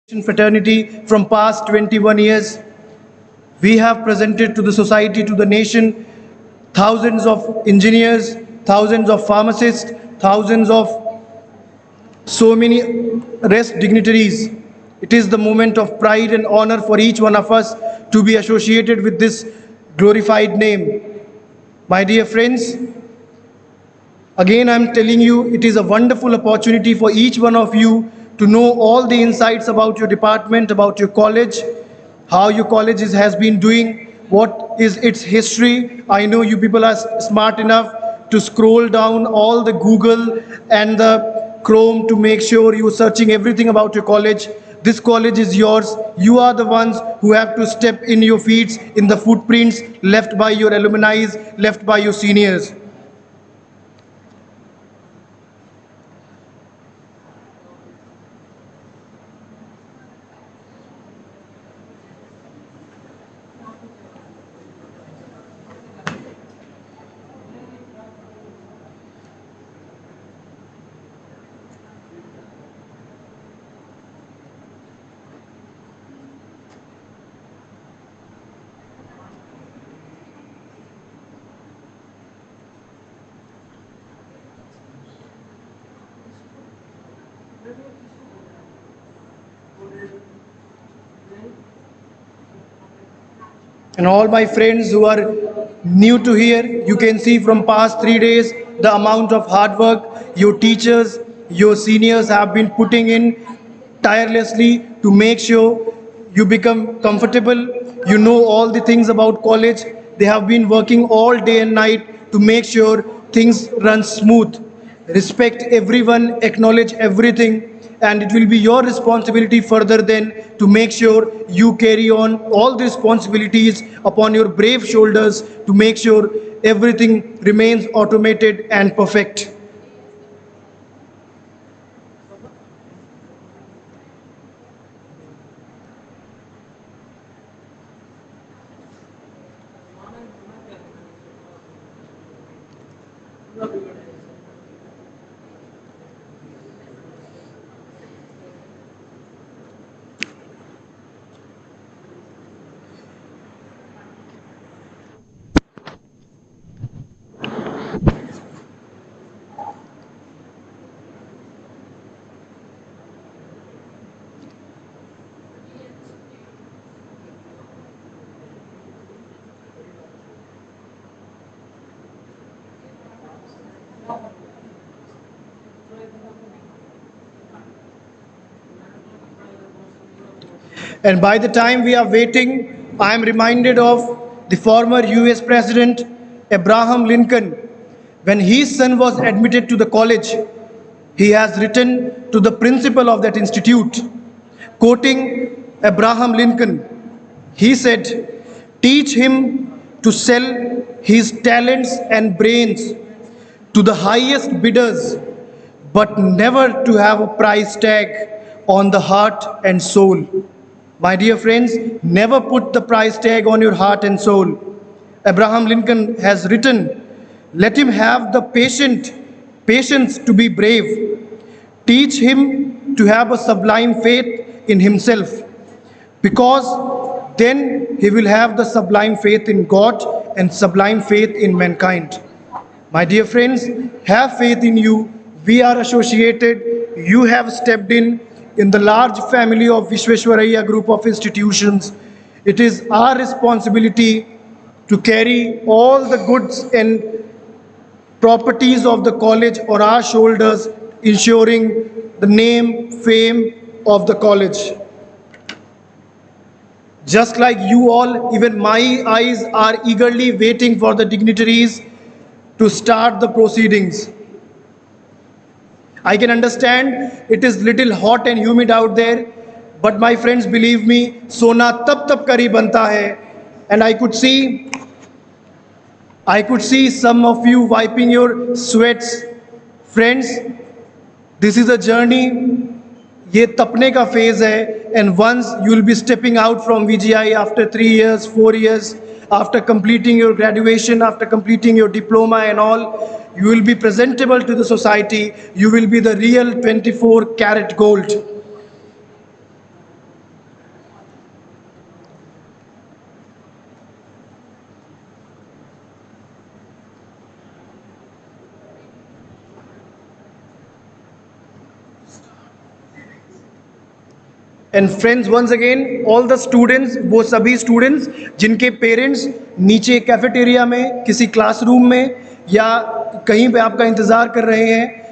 fraternity from past 21 years. We have presented to the society, to the nation, thousands of engineers, thousands of pharmacists, thousands of so many rest dignitaries. It is the moment of pride and honor for each one of us to be associated with this glorified name. My dear friends, again I'm telling you, it is a wonderful opportunity for each one of you to know all the insights about your department, about your college, how your college has been doing, what is its history. I know you people are smart enough to scroll down all the Google and the Chrome to make sure you're searching everything about your college. This college is yours. You are the ones who have to step in your feet in the footprints left by your alumni, left by your seniors. And all my friends who are new to here, you can see from past 3 days the amount of hard work your teachers, your seniors have been putting in tirelessly to make sure you become comfortable, you know all the things about college. They have been working all day and night to make sure things run smooth. Respect everyone, acknowledge everything, and it will be your responsibility further then to make sure you carry on all the responsibilities upon your brave shoulders to make sure everything remains automated and perfect. And by the time we are waiting, I am reminded of the former US President Abraham Lincoln. When his son was admitted to the college, he has written to the principal of that institute, quoting Abraham Lincoln. He said, "Teach him to sell his talents and brains to the highest bidders, but never to have a price tag on the heart and soul." My dear friends, never put the price tag on your heart and soul. Abraham Lincoln has written, let him have the patience to be brave. Teach him to have a sublime faith in himself, because then he will have the sublime faith in God and sublime faith in mankind. My dear friends, have faith in you. We are associated. You have stepped in the large family of Vishweshwaraya group of institutions. It is our responsibility to carry all the goods and properties of the college on our shoulders, ensuring the name, fame of the college. Just like you all, even my eyes are eagerly waiting for the dignitaries to start the proceedings. I can understand it is little hot and humid out there, but my friends, believe me, sona tab kari banta hai. And I could see some of you wiping your sweats. Friends, this is a journey. ये तपने का phase है, and once you will be stepping out from VGI after 3 years, 4 years, after completing your graduation, after completing your diploma and all, you will be presentable to the society. You will be the real 24 karat gold. And friends, once again all the students, वो सभी students जिनके parents नीचे cafeteria में, किसी classroom में या कहीं पे आपका इंतज़ार कर रहे हैं,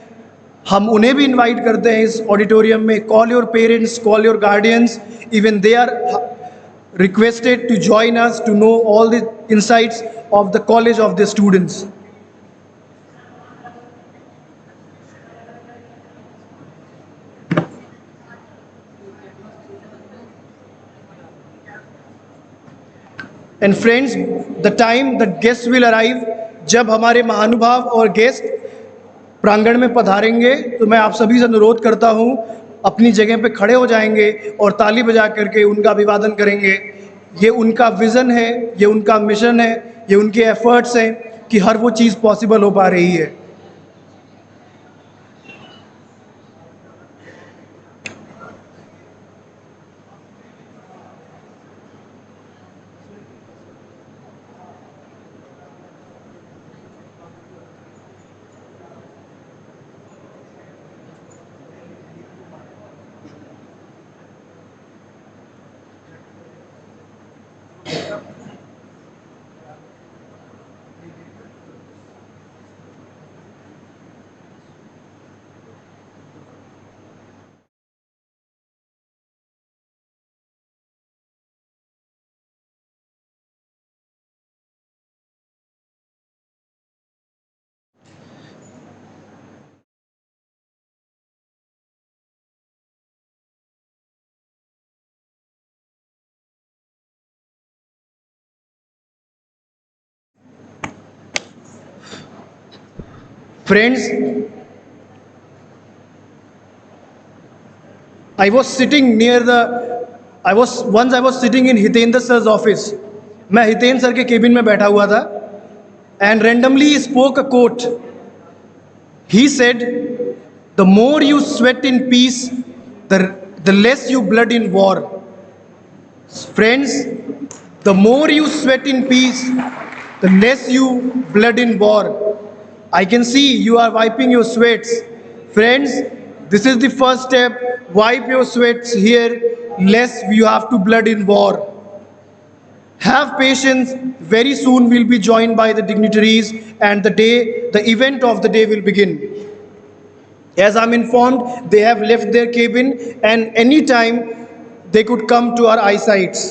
हम उन्हें भी इनवाइट करते हैं इस ऑडिटोरियम में. Call your parents, call your guardians, even they are requested to join us to know all the insights of the college of the students. And friends, the time that guests will arrive, जब हमारे महानुभाव और guest प्रांगण में पधारेंगे, तो मैं आप सभी से अनुरोध करता हूं, अपनी जगह पे खड़े हो जाएंगे और ताली बजा करके उनका अभिवादन करेंगे. ये उनका विज़न है, ये उनका मिशन है, ये उनके एफर्ट्स हैं कि हर वो चीज़ पॉसिबल हो पा रही है. Friends, I was sitting near the, I was sitting in Hitendra sir's office. मैं हितेंद्र सर के केबिन में बैठा हुआ था, and randomly he spoke a quote. He said, "The more you sweat in peace, the less you blood in war." Friends, the more you sweat in peace, the less you blood in war. I can see you are wiping your sweats. Friends, this is the first step. Wipe your sweats here, lest you have to blood in war. Have patience. Very soon we'll be joined by the dignitaries and the event of the day will begin. As I'm informed, they have left their cabin and anytime they could come to our eyesights.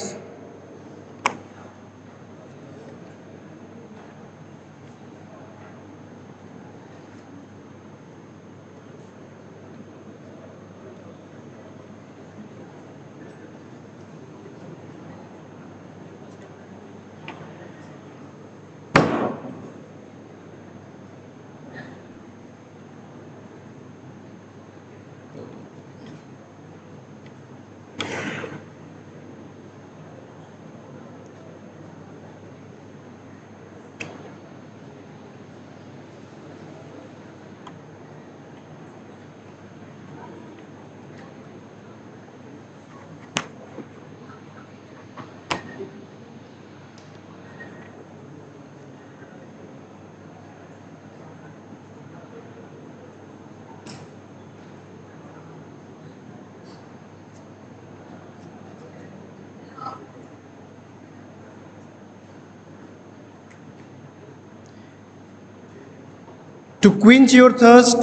To quench your thirst,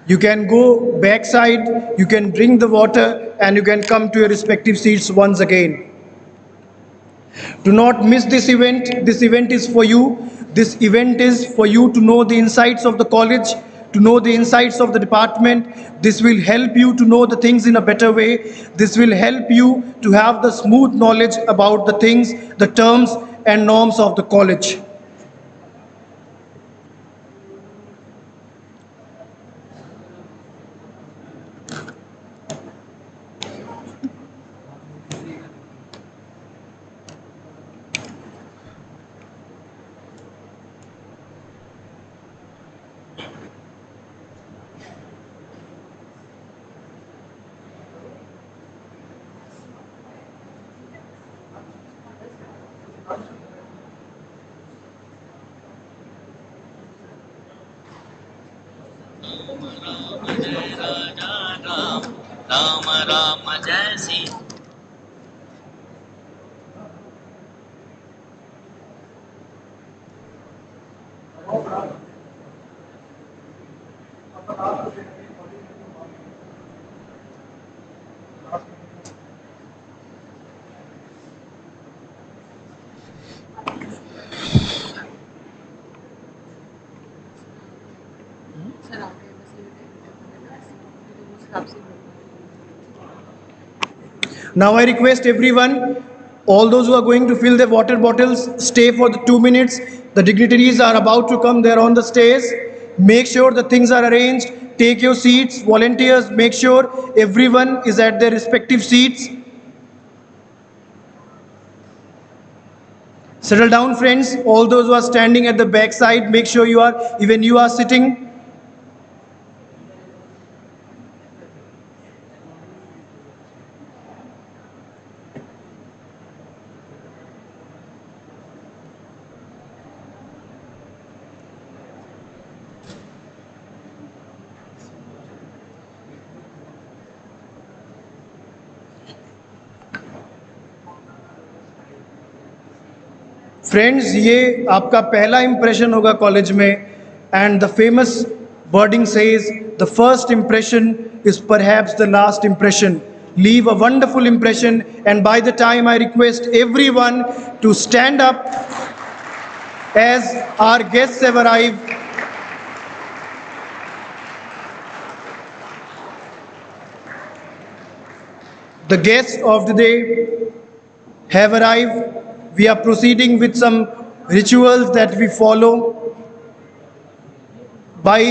you can go backside, you can drink the water, and you can come to your respective seats once again. Do not miss this event. This event is for you. This event is for you to know the insights of the college, to know the insights of the department. This will help you to know the things in a better way. This will help you to have the smooth knowledge about the things, the terms and norms of the college. Ram Ram जय Sita. Now I request everyone, all those who are going to fill their water bottles, stay for the 2 minutes. The dignitaries are about to come there on the stairs. Make sure the things are arranged. Take your seats. Volunteers, make sure everyone is at their respective seats. Settle down, friends. All those who are standing at the back side, make sure even you are sitting. Friends, ये आपका पहला impression होगा college में, and the famous wording says the first impression is perhaps the last impression. Leave a wonderful impression, and by the time I request everyone to stand up as our guests have arrived. The guests of the day have arrived. We are proceeding with some rituals that we follow by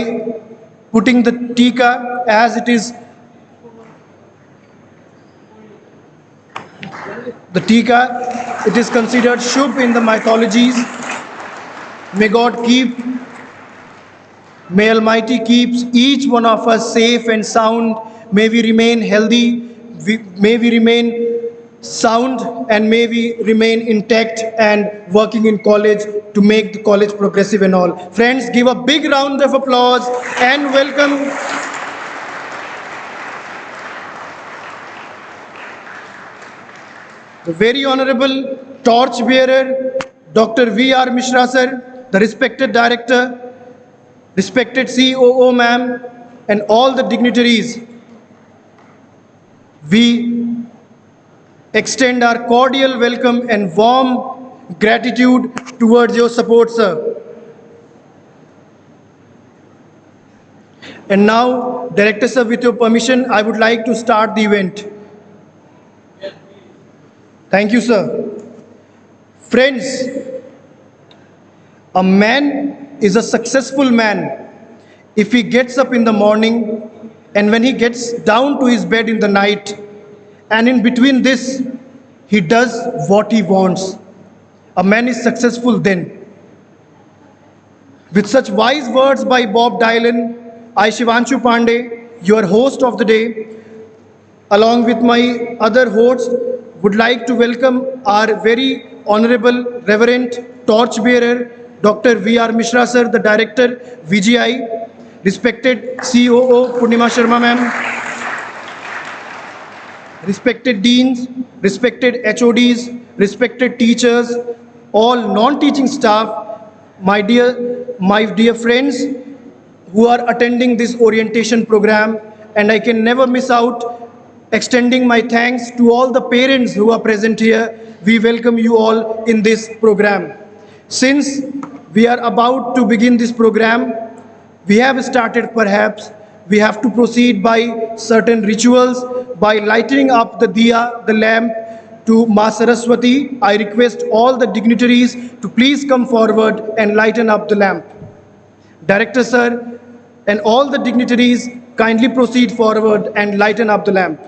putting the tika, as it is the tika, it is considered shubh in the mythologies. May God keep, may Almighty keeps each one of us safe and sound. May we remain healthy, may we remain sound, and may we remain intact and working in college to make the college progressive and all. Friends, give a big round of applause and welcome the very honorable torch bearer, Dr. V.R. Mishra sir, the respected director, respected COO ma'am, and all the dignitaries. We extend our cordial welcome and warm gratitude towards your support, sir. And now, Director sir, with your permission, I would like to start the event. Thank you, sir. Friends, a man is a successful man if he gets up in the morning and when he gets down to his bed in the night, and in between this, he does what he wants. A man is successful then. With such wise words by Bob Dylan, I, Shivanshu Pandey, your host of the day, along with my other hosts, would like to welcome our very honorable Reverend Torchbearer, Dr. V.R. Mishra sir, the Director, VGI, respected COO Purnima Sharma ma'am, respected deans, respected HODs, respected teachers, all non-teaching staff, my dear friends who are attending this orientation program, and I can never miss out extending my thanks to all the parents who are present here. We welcome you all in this program. Since we are about to begin this program, we have started perhaps, we have to proceed by certain rituals, by lighting up the diya, the lamp, to Ma Saraswati. I request all the dignitaries to please come forward and lighten up the lamp. Director sir and all the dignitaries kindly proceed forward and lighten up the lamp.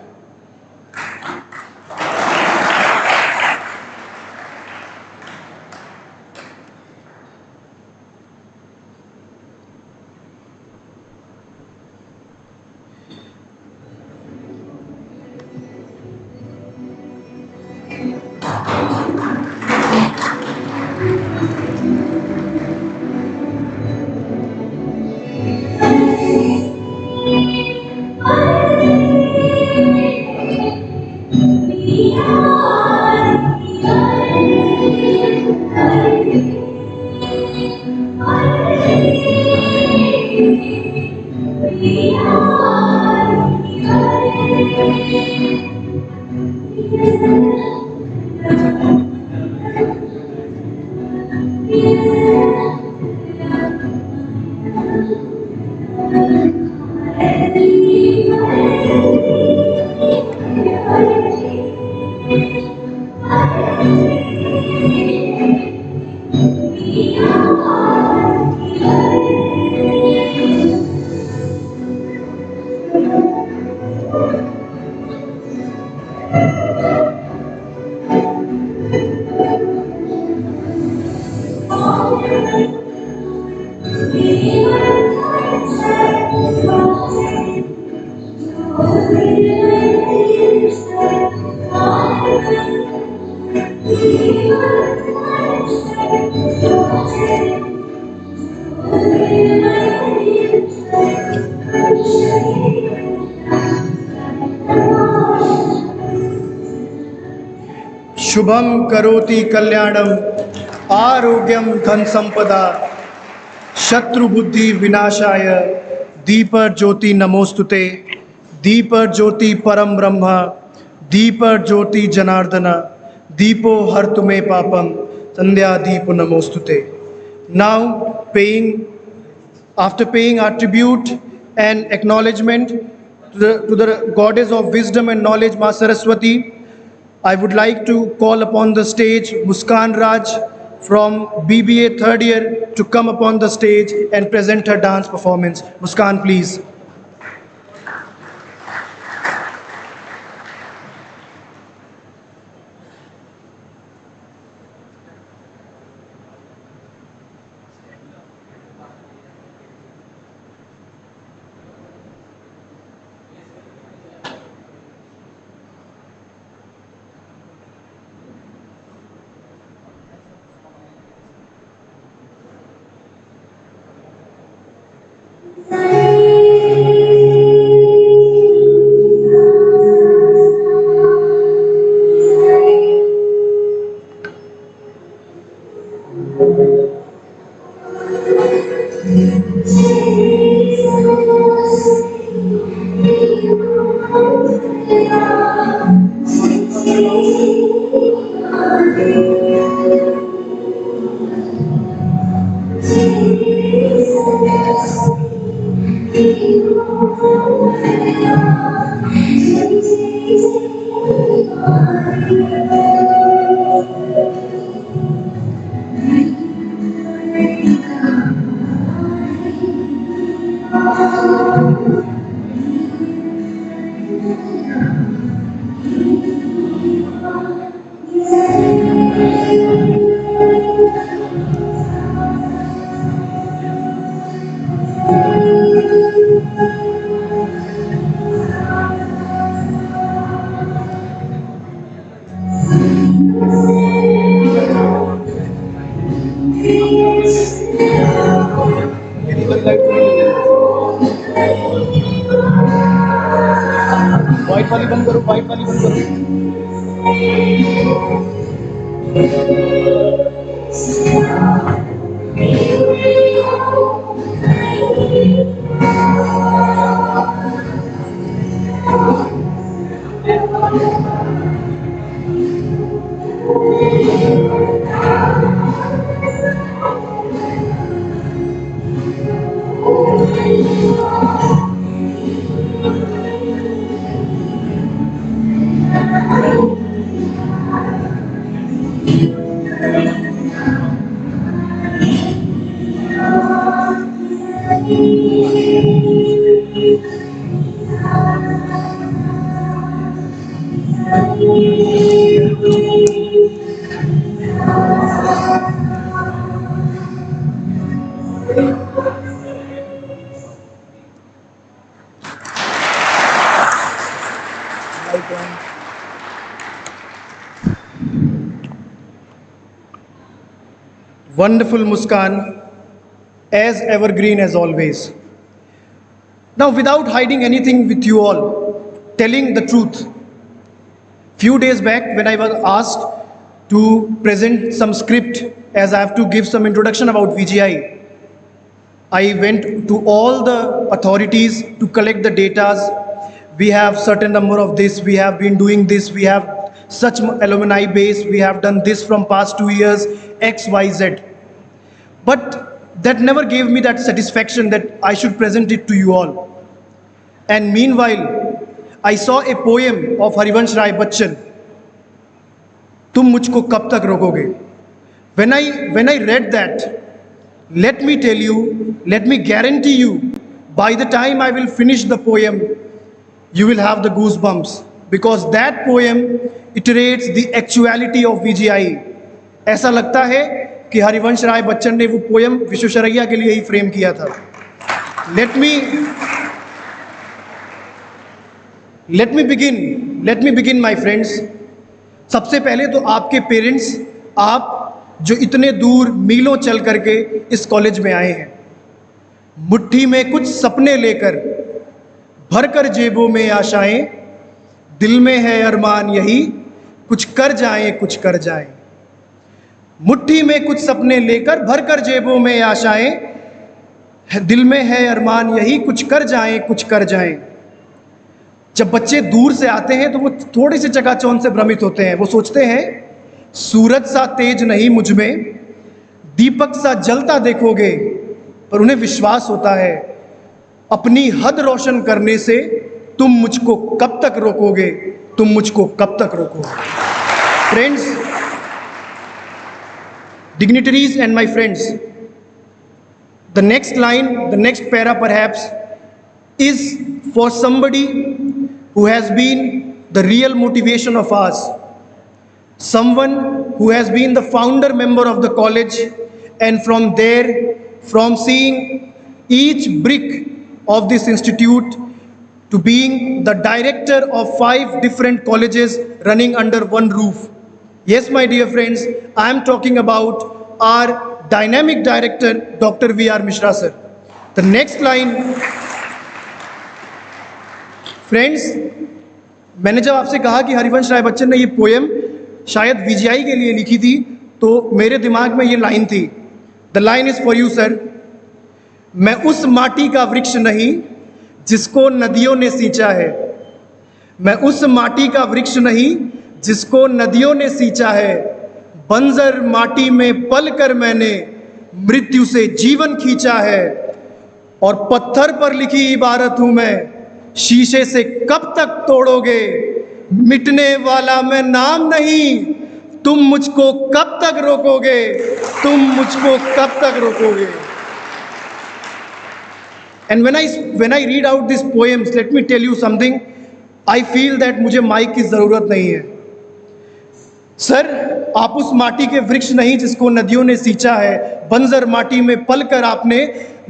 Shubham करोति कल्याणम आरोग्यम धन संपदा शत्रु बुद्धि विनाशाय दीपर ज्योति नमोस्तुते दीपर ज्योति परम ब्रह्म दीपर ज्योति जनार्दन दीपो हर तुम्हें पापम संध्या दीप नमोस्तुते. Now after paying our tribute and acknowledgement to the goddess of wisdom and knowledge, Ma Saraswati, I would like to call upon the stage Muskan Raj from BBA third year to come upon the stage and present her dance performance. Muskan, please. White वाली बंद करो, white वाली बंद करो. Wonderful, Muskan, as evergreen as always. Now, without hiding anything with you all, telling the truth, few days back when I was asked to present some script as I have to give some introduction about VGI, I went to all the authorities to collect the datas. We have certain number of this, we have been doing this, we have such alumni base, we have done this from past 2 years, X, Y, Z. But that never gave me that satisfaction that I should present it to you all. And meanwhile, I saw a poem of Harivansh Rai Bachchan, तुम मुझको कब तक रोकोगे. When I read that, let me tell you, let me guarantee you, by the time I will finish the poem, you will have the goosebumps, because that poem iterates the actuality of VGI. ऐसा लगता है कि हरिवंश राय बच्चन ने वो poem Visvesvaraya के लिए ही frame किया था. Let me begin my friends. सबसे पहले तो आपके पेरेंट्स, आप जो इतने दूर मीलों चल करके इस कॉलेज में आए हैं, मुट्ठी में कुछ सपने लेकर, भरकर जेबों में आशाएं, दिल में है अरमान यही कुछ कर जाएं. मुट्ठी में कुछ सपने लेकर, भरकर जेबों में आशाएं, दिल में है अरमान यही कुछ कर जाएं. जब बच्चे दूर से आते हैं तो वो थोड़े से चकाचौंध से भ्रमित होते हैं. वो सोचते हैं सूरज सा तेज नहीं मुझ में, दीपक सा जलता देखोगे. पर उन्हें विश्वास होता है अपनी हद रोशन करने से तुम मुझको कब तक रोकोगे. Friends, dignitaries and my friends, the next line, the next para perhaps, is for somebody who has been the real motivation of us. Someone who has been the founder member of the college, and from there, from seeing each brick of this institute to being the director of 5 different colleges running under one roof. Yes, my dear friends, I am talking about our dynamic director, Dr. V.R. Mishra sir. The next line, friends, मैंने जब आपसे कहा कि हरिवंश राय बच्चन ने ये poem शायद VGI के लिए लिखी थी, तो मेरे दिमाग में ये लाइन थी. The line is for you sir. मैं उस माटी का वृक्ष नहीं जिसको नदियों ने सींचा है. मैं उस माटी का वृक्ष नहीं जिसको नदियों ने सींचा है. बंजर माटी में पल कर मैंने मृत्यु से जीवन खींचा है. और पत्थर पर लिखी इबारत हूं मैं, शीशे से कब तक तोड़ोगे. मिटने वाला मैं नाम नहीं, तुम मुझको कब तक रोकोगे. And when I read out these poems, let me tell you something. I feel that मुझे माइक की जरूरत नहीं है. सर, आप उस माटी के वृक्ष नहीं जिसको नदियों ने सींचा है. बंजर माटी में पलकर आपने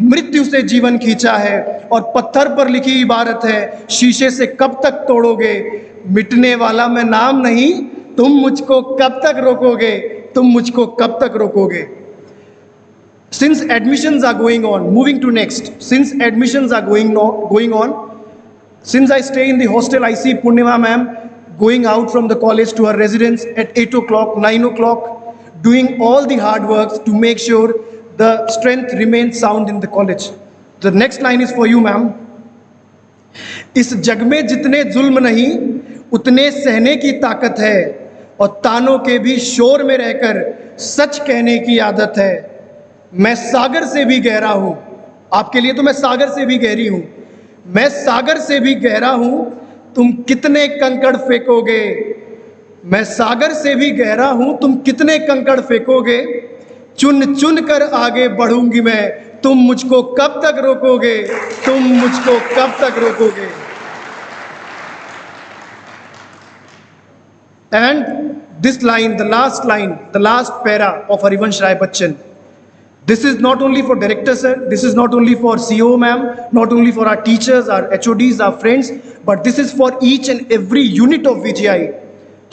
मृत्यु से जीवन खींचा है. और पत्थर पर लिखी इबारत है, शीशे से कब तक तोड़ोगे. मिटने वाला मैं नाम नहीं, तुम मुझको कब तक रोकोगे. Since admissions are going on, moving to next, since admissions are going on, since I stay in the hostel, I see Purnima ma'am going out from the college to her residence at 8 o'clock, 9 o'clock, doing all the hard works to make sure the strength remains sound in the college. The next line is for you, ma'am. इस जग में जितने जुल्म नहीं उतने सहने की ताकत है, और तानों के भी शोर में रहकर सच कहने की आदत है. मैं सागर से भी गहरा हूं, आपके लिए तो मैं सागर से भी गहरी हूं. मैं सागर से भी गहरा हूं, तुम कितने कंकड़ फेंकोगे. मैं सागर से भी गहरा हूं, तुम कितने कंकड़ फेंकोगे. चुन चुन कर आगे बढ़ूंगी मैं, तुम मुझको कब तक रोकोगे. And this line, the last para of Harivansh Rai Bachchan. This is not only for director sir, this is not only for CO ma'am, not only for our teachers, our HODs, our friends, but this is for each and every unit of VGI.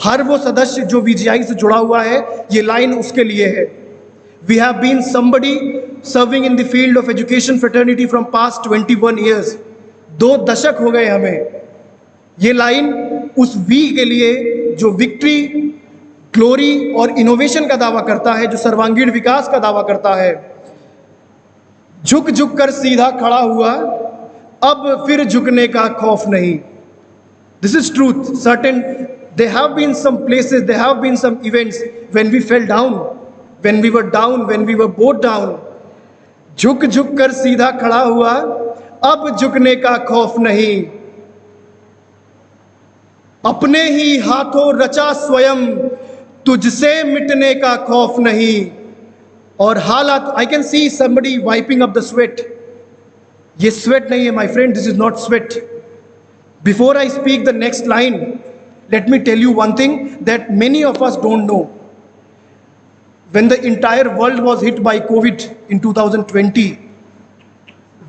हर वो सदस्य जो VGI से जुड़ा हुआ है, ये line उसके लिए है. We have been somebody serving in the field of education fraternity from past 21 years. 2 दशक हो गए हमें. ये लाइन उस V के लिए जो विक्ट्री, ग्लोरी और इनोवेशन का दावा करता है, जो सर्वांगीण विकास का दावा करता है. झुक झुक कर सीधा खड़ा हुआ, अब फिर झुकने का खौफ नहीं. This is truth. Certain, there have been some places, there have been some events when we fell down, when we were down, when we were bowed down, झुक झुक कर सीधा खड़ा हुआ, अब झुकने का खौफ नहीं। अपने ही हाथों रचा स्वयं, तुझसे मिटने का खौफ नहीं। और हालात, I can see somebody wiping up the sweat. ये स्वेट नहीं है my friend, this is not sweat. Before I speak the next line, let me tell you one thing that many of us don't know. When the entire world was hit by COVID in 2020,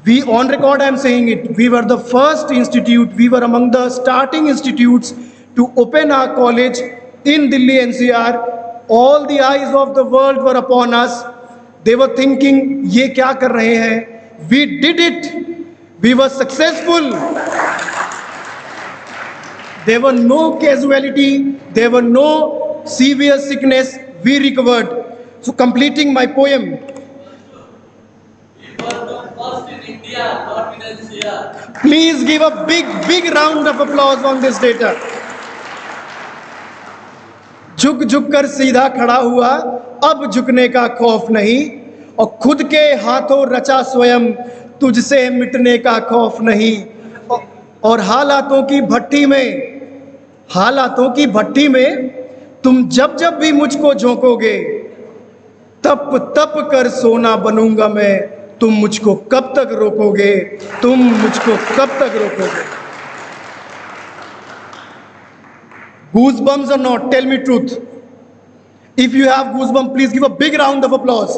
we, on record I am saying it, we were the first institute, we were among the starting institutes to open our college in Delhi NCR. All the eyes of the world were upon us. They were thinking, ये क्या कर रहे हैं? We did it. We were successful. There were no casualty, there were no severe sickness, we recovered. So completing my poem. We were the first in India, not in NCR. Please give a big round of applause on this data. झुक झुक कर सीधा खड़ा हुआ, अब झुकने का खौफ नहीं। और खुद के हाथों रचा स्वयं, तुझसे मिटने का खौफ नहीं। और हालातों की भट्टी में तुम जब जब भी मुझको झोंकोगे, तप तप कर सोना बनूंगा मैं। तुम मुझको कब तक रोकोगे? तुम मुझको कब तक रोकोगे? Goosebumps or not, tell me truth. If you have goosebumps, please give a big round of applause.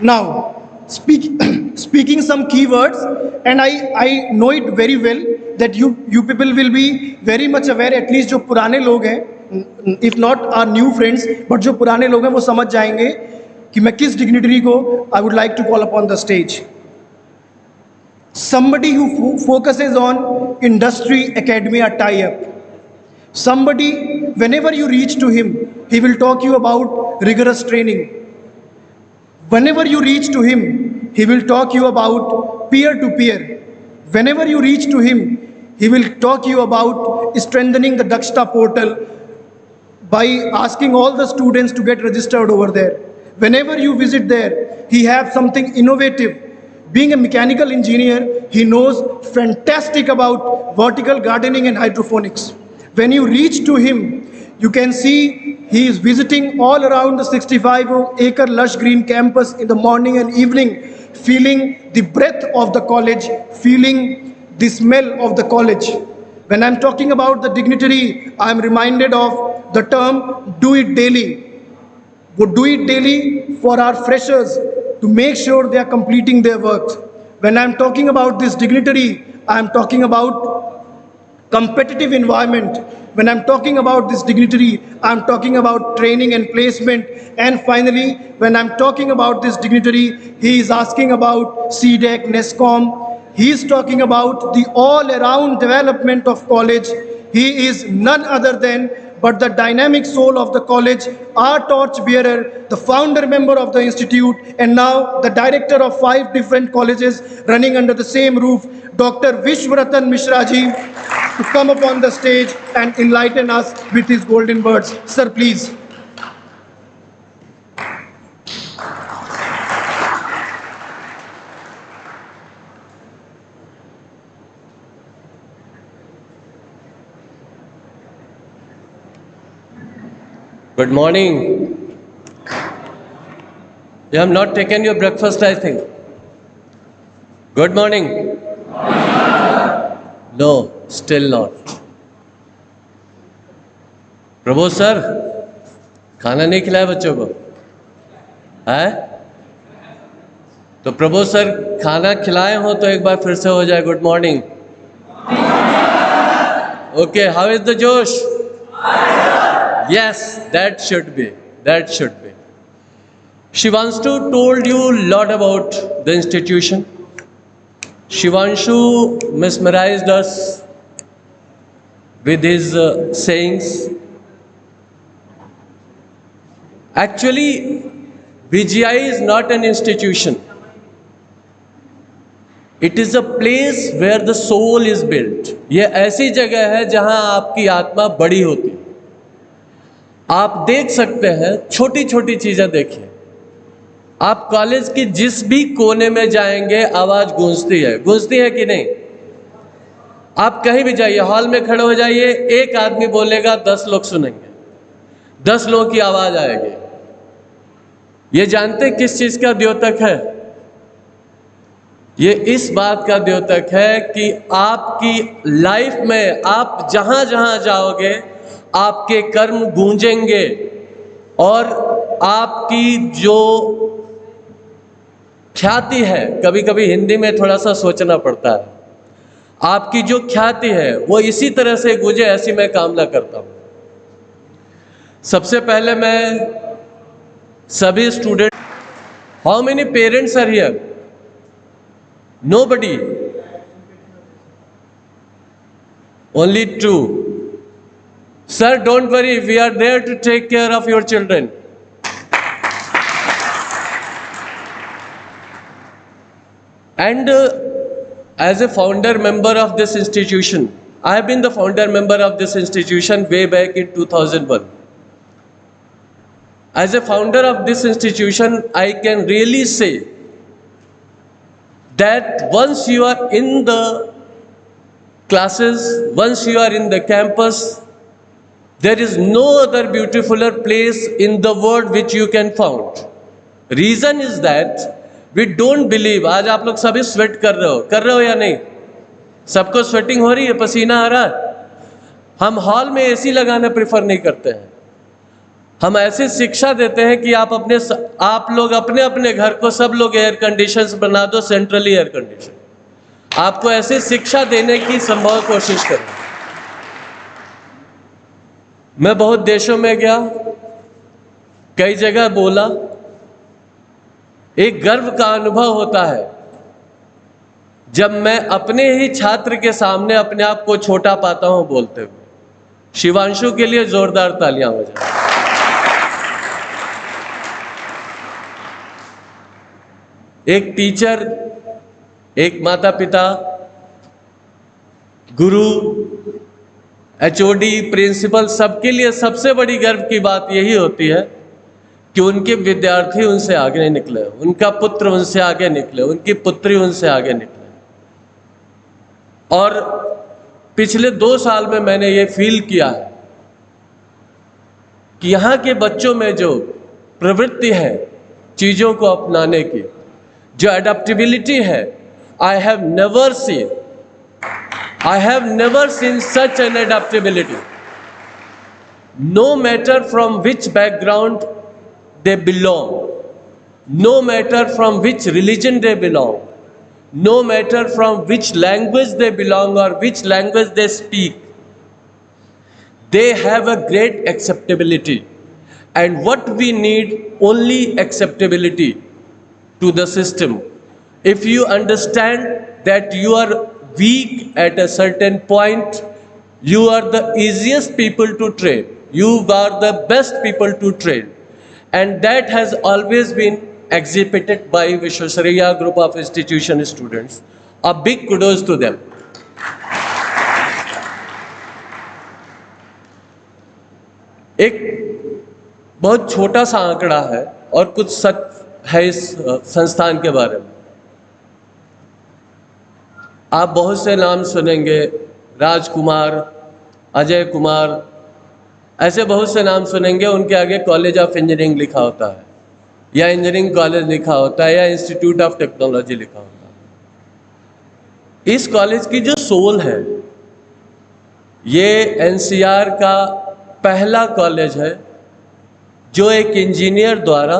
Now, speaking some keywords, and I know it very well that you people will be very much aware, at least जो पुराने लोग हैं, if not our new friends, but जो पुराने लोग हैं वो समझ जाएंगे कि मैं किस dignitary को I would like to call upon the stage. Somebody who focuses on industry academia tie-up. Somebody, whenever you reach to him, he will talk you about rigorous training. Whenever you reach to him, he will talk you about peer-to-peer. Whenever you reach to him, he will talk you about strengthening the Dakshta portal by asking all the students to get registered over there. Whenever you visit there, he has something innovative. Being a mechanical engineer, he knows fantastic about vertical gardening and hydroponics. When you reach to him, you can see he is visiting all around the 65-acre lush green campus in the morning and evening, feeling the breath of the college, feeling the smell of the college. When I'm talking about the dignitary, I'm reminded of the term do it daily. Would do it daily for our freshers to make sure they are completing their work. When I'm talking about this dignitary, I'm talking about competitive environment. When I'm talking about this dignitary, I'm talking about training and placement. And finally, when I'm talking about this dignitary, he is asking about CDEC, NESCOM. He is talking about the all-around development of college. He is none other than but the dynamic soul of the college, our torchbearer, the founder member of the institute, and now the director of 5 different colleges running under the same roof, Dr. Vishwaratan Mishra ji, to come upon the stage and enlighten us with his golden words. Sir, please. Good morning. You have not taken your breakfast, I think. Good morning. No, still not. Prabhu sir, खाना नहीं खिलाया बच्चों को? है? तो प्रभु sir खाना खिलाए हो तो एक बार फिर से हो जाए good morning. Okay, how is the Josh? Yes, that should be. That should be. Shivanshu told you a lot about the institution. Shivanshu mesmerized us with his sayings. Actually, VGI is not an institution. It is a place where the soul is built. ये ऐसी जगह है जहां आपकी आत्मा बड़ी होती है. आप देख सकते हैं, छोटी छोटी चीजें देखिए। आप कॉलेज की जिस भी कोने में जाएंगे आवाज गूंजती है कि नहीं? आप कहीं भी जाइए, हॉल में खड़े हो जाइए, एक आदमी बोलेगा 10 लोग सुनेंगे, 10 लोगों की आवाज आएगी। ये जानते किस चीज का द्योतक है? ये इस बात का द्योतक है कि आपकी लाइफ में आप जहां जहां जाओगे आपके कर्म गूंजेंगे और आपकी जो ख्याति है, कभी कभी हिंदी में थोड़ा सा सोचना पड़ता है, आपकी जो ख्याति है वो इसी तरह से गूंजे, ऐसी मैं कामना करता हूं। सबसे पहले मैं सभी student, how many parents are here? Nobody. Only 2. Sir, don't worry, we are there to take care of your children. And as a founder member of this institution, I have been the founder member of this institution way back in 2001. As a founder of this institution, I can really say that once you are in the classes, once you are in the campus, there is no other beautifuler place in the world which you can find. Reason is that we don't believe, आज आप लोग सभी sweat कर रहे हो या नहीं? सबको स्वेटिंग हो रही है, पसीना आ रहा है। हम हॉल में एसी लगाना प्रेफर नहीं करते हैं। हम ऐसी शिक्षा देते हैं कि आप लोग अपने अपने घर को सब लोग एयर कंडीशन बना दो, सेंट्रली एयर कंडीशन। आपको ऐसी शिक्षा देने की संभव कोशिश करें। मैं बहुत देशों में गया, कई जगह बोला, एक गर्व का अनुभव होता है जब मैं अपने ही छात्र के सामने अपने आप को छोटा पाता हूं बोलते हुए। शिवांशु के लिए जोरदार तालियां हो जाए। एक टीचर, एक माता पिता, गुरु, एचओडी, प्रिंसिपल, सबके लिए सबसे बड़ी गर्व की बात यही होती है कि उनके विद्यार्थी उनसे आगे निकले, उनका पुत्र उनसे आगे निकले, उनकी पुत्री उनसे आगे निकले। और पिछले 2 साल में मैंने ये फील किया है कि यहाँ के बच्चों में जो प्रवृत्ति है चीज़ों को अपनाने की, जो अडेप्टेबिलिटी है, I have never seen such an adaptability. No matter from which background they belong, no matter from which religion they belong, no matter from which language they belong or which language they speak, they have a great acceptability. And what we need, only acceptability to the system. If you understand that you are weak at a certain point, you are the easiest people to train. You are the best people to train. And that has always been exhibited by Vishwashraya group of institution students. A big kudos to them. एक बहुत छोटा सा आंकड़ा है और कुछ सच है इस संस्थान के बारे में। आप बहुत से नाम सुनेंगे, राजकुमार, अजय कुमार, ऐसे बहुत से नाम सुनेंगे। उनके आगे कॉलेज ऑफ इंजीनियरिंग लिखा होता है या इंजीनियरिंग कॉलेज लिखा होता है या इंस्टीट्यूट ऑफ टेक्नोलॉजी लिखा होता है। इस कॉलेज की जो सोल है, ये एनसीआर का पहला कॉलेज है जो एक इंजीनियर द्वारा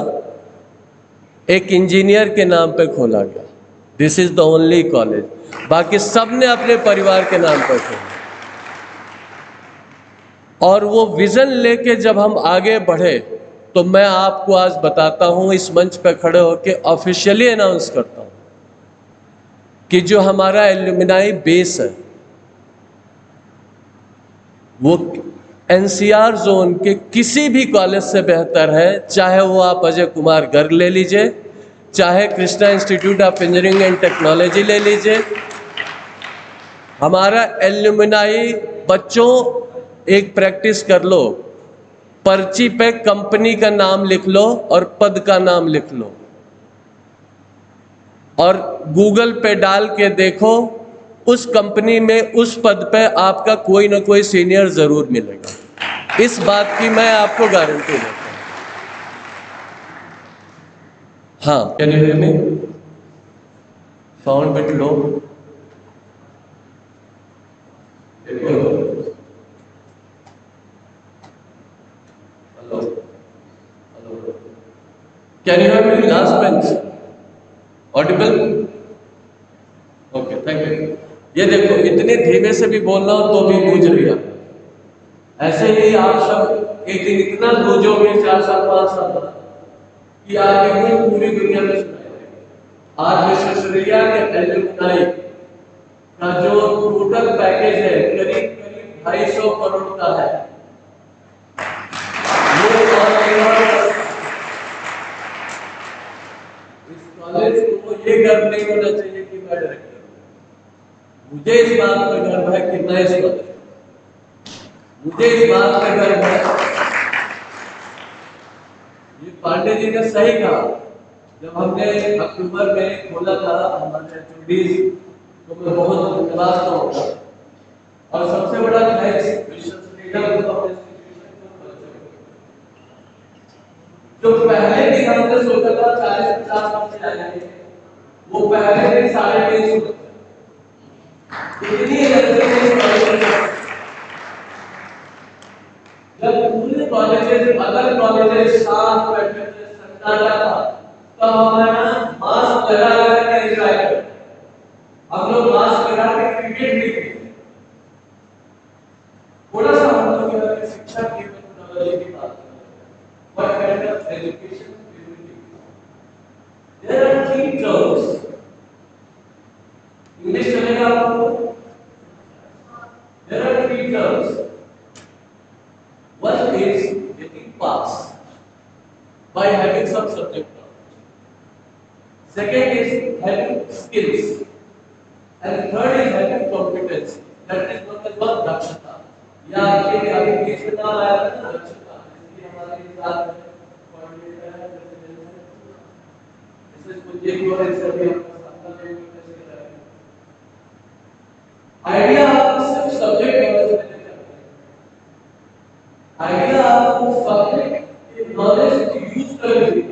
एक इंजीनियर के नाम पे खोला गया। This is the only college. बाकी सब ने अपने परिवार के नाम पर खोला। और वो विजन लेके जब हम आगे बढ़े तो मैं आपको आज बताता हूं, इस मंच पर खड़े होकर ऑफिशियली अनाउंस करता हूं कि जो हमारा एल्यूमिनाई बेस है वो एनसीआर जोन के किसी भी कॉलेज से बेहतर है। चाहे वो आप अजय कुमार गर्ग ले लीजिए, चाहे Krishna institute of engineering and technology ले लीजिए। हमारा एल्यूमिनाई बच्चों एक प्रैक्टिस कर लो पर्ची पे कंपनी का नाम लिख लो और पद का नाम लिख लो और गूगल पे डाल के देखो, उस कंपनी में उस पद पे आपका कोई ना कोई सीनियर जरूर मिलेगा। इस बात की मैं आपको गारंटी देता हूं। हाँ, can you hear me? Sound bit low. Can you hear me? Last bench. Audible? Okay, thank you. ये देखो, इतने धीमे से भी बोल रहा हूं तो भी गूंज रही है। ऐसे ही आप सब एक दिन इतना गूंजोगे 4 साल 5 साल कि आपके मुंह पूरी दुनिया में सुनाई। आज विश्वविद्यालय के एलुमनाई का जो टोटल पैकेज है करीब करीब 250 करोड़ का है। इस कॉलेज को ये गर्व नहीं होना चाहिए कि मैं डायरेक्टर हूं। मुझे इस बात पर गर्व है कि मैं इस कॉलेज, मुझे इस बात पर गर्व है। ये पांडे जी ने सही कहा, जब हमने अक्टूबर में खोला था हमारे एचओडी, तो मैं बहुत धन्यवाद कहूंगा। और सबसे बड़ा थैंक्स विश्वविद्यालय जो पहले दिन हमने सोचा था 40-50 बच्चे आएंगे, वो पहले दिन 350 इतनी जब पूरे कॉलेजेस अदर कॉलेजेस साथ बैठे थे, सन्नाटा था, तब हमारा मास्क लगा के एंजॉय कर, हम लोग मास्क लगा के क्रिकेट भी खेलते। थोड़ा सा हम लोग की शिक्षा की टेक्नोलॉजी की बात what kind of education we will give. There are 3 terms. English चलेगा आपको? There are 3 terms. One is getting pass by having some subject knowledge. Second is having skills, and third is having competence. That is known as what dakshata. या आपके अभी बीच में नाम आया था ना दक्षता। आइडिया आपको सिर्फ सब्जेक्ट नॉलेज देने का है। आइडिया आपको सब्जेक्ट नॉलेज यूज करने की।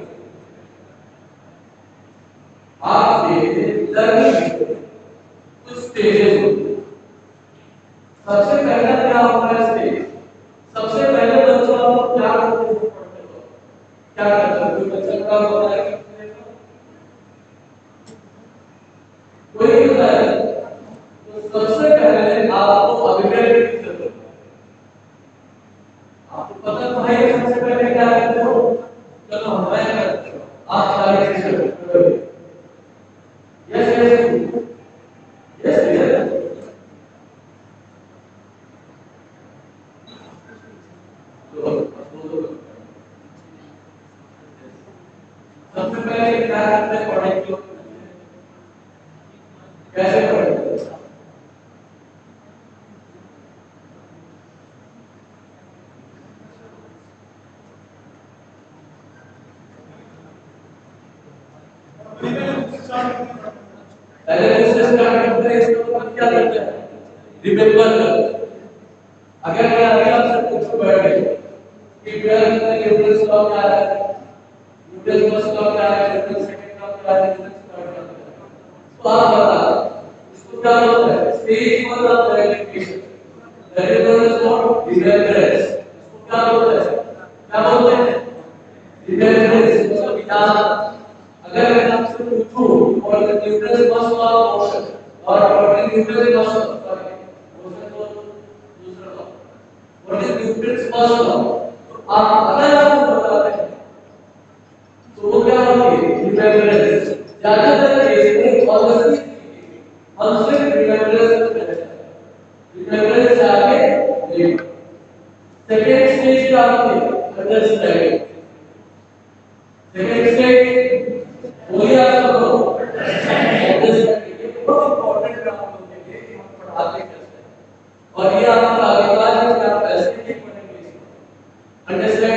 आपके लर्निंग कुछ स्टेजेस होते हैं। सबसे पहला क्या होता है स्टेज? सबसे पहले बच्चों को क्या करते हो? क्या करते हो? कोई बच्चा का होता है कोई होता है, तो सबसे पहले आपको अवेयरनेस की जरूरत है। आपको पता तो है सबसे पहले क्या करते हो? चलो हमें करते हो, आप सारे चीजें करोगे। यस यस यस यस सबसे पहले क्या करते हैं? पढ़ाई की कैसे पढ़ेंगे? पहले उससे स्टार्ट करते हैं, इसके बाद क्या करते हैं? रिमेंबर करते हैं। अगर मैं अभी आपसे पूछूं बैठ गए कि 12th में न्यूटन लॉ क्या है, न्यूटन फर्स्ट लॉ क्या है, न्यूटन सेकंड लॉ क्या है, न्यूटन थर्ड लॉ क्या है, तो आप बता इसको क्या बोलते हैं? Stage 1 of education, that is known as what? Remembrance. इसको क्या बोलते हैं? क्या बोलते हैं? रिमेम्बरेंस, मतलब याद। अगर मैं आपसे पूछूं और Newton first law of motion और Newton first What is Newton's first law? तो आप अगर आपको बताते हैं तो वो क्या होगी? रिमेम्बरेंस। ज्यादातर केस में पॉलिसी हम सिर्फ रिमेम्बरेंस करते हैं। रिमेम्बरेंस से आगे नहीं। सेकेंड स्टेज क्या होती है? अंडरस्टैंडिंग। सेकेंड स्टेज बोलिए आप लोग, अंडरस्टैंडिंग। ये बहुत इंपॉर्टेंट है आप लोगों के लिए कि हम पढ़ाते कैसे हैं और ये आपका आगे का है कि आप कैसे नहीं पढ़ेंगे इसको। Understanding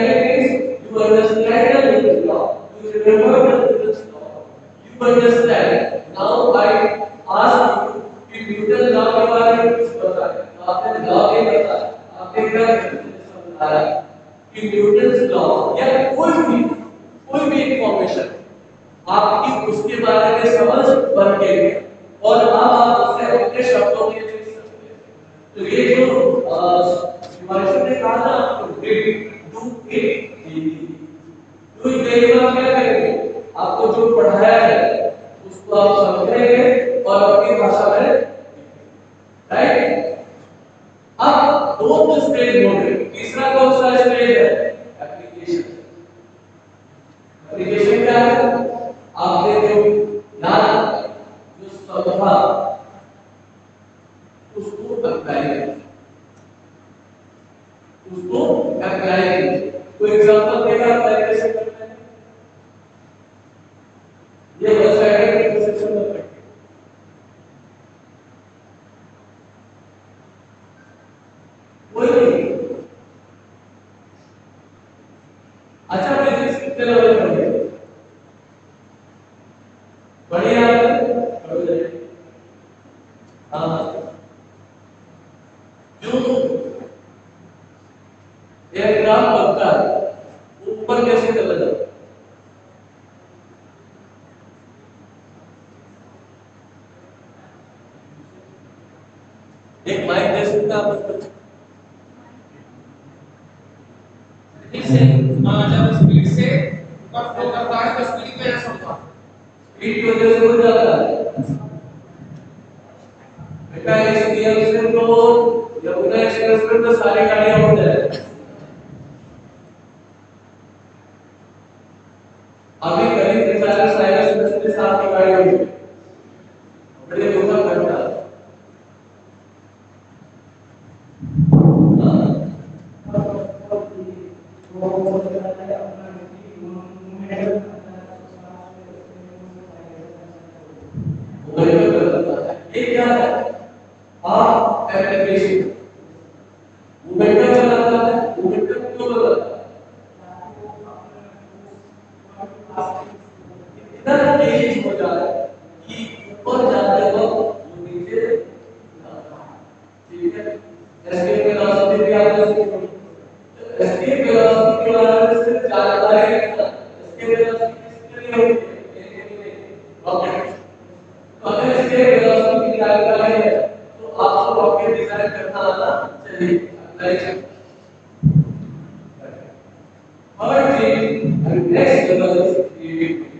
you remember Newton's law, you understand. Now I ask you कि न्यूटन लॉ के बारे में कुछ बताएं. आपने लॉ नहीं बताया, आपने क्या समझाया कि न्यूटन्स लॉ या कोई भी इंफॉर्मेशन आपकी उसके बारे में समझ बन गई है और अब आप उसे अपने शब्दों में लिख सकते हैं. तो ये जो शिवाजी ने कहा ना आपको डू इट डेली. तो डेली आप क्या करेंगे? आपको जो पढ़ाया है उसको आप समझेंगे और अपनी भाषा में, राइट. अब दो स्टेज हो गए. तीसरा कौन सा स्टेज है? एप्लीकेशन. एप्लीकेशन क्या है? आपने जो ज्ञान जो समझा उसको अप्लाई करें, उसको अप्लाई करें. तो एग्जांपल देगा अप्लाई कैसे करते हैं? ये वेबसाइट है कि सेक्शन में रखें. कोई नहीं. अच्छा फिजिक्स कितने लेवल पर है? बढ़िया है. हाँ, जो एयरक्राफ्ट बनता है ऊपर कैसे चला जाता है? एक माइक दे सकते हैं आप? जब स्पीड से ऊपर फ्लो करता है तो स्पीड की वजह से होता है. स्पीड की वजह से हो जाता है. बेटा इसलिए उसने तो यमुना एक्सप्रेस में तो सारी गाड़ियां हो जाए. अभी करीब 40 के साथ की गाड़ी हुई. बड़े धोखा करता है. ये क्या है? आप एप्लीकेशन मोमेंटम बनाता है. मोमेंटम क्यों बनाता है? इतना तेज हो जाए कि ऊपर जाते वक्त वो नीचे जाता है. ठीक है. एस्केप वेलोसिटी भी आपने सीखी. एस्केप वेलोसिटी के बारे में सिर्फ जानकारी रखना. एस्केप वेलोसिटी किसके लिए होती है? रॉकेट. अगर इसके वेलोसिटी की जानकारी है तो आपको रॉकेट डिजाइन करना आना चाहिए. राइट. और नेक्स्ट लेवल इज क्रिएटिविटी.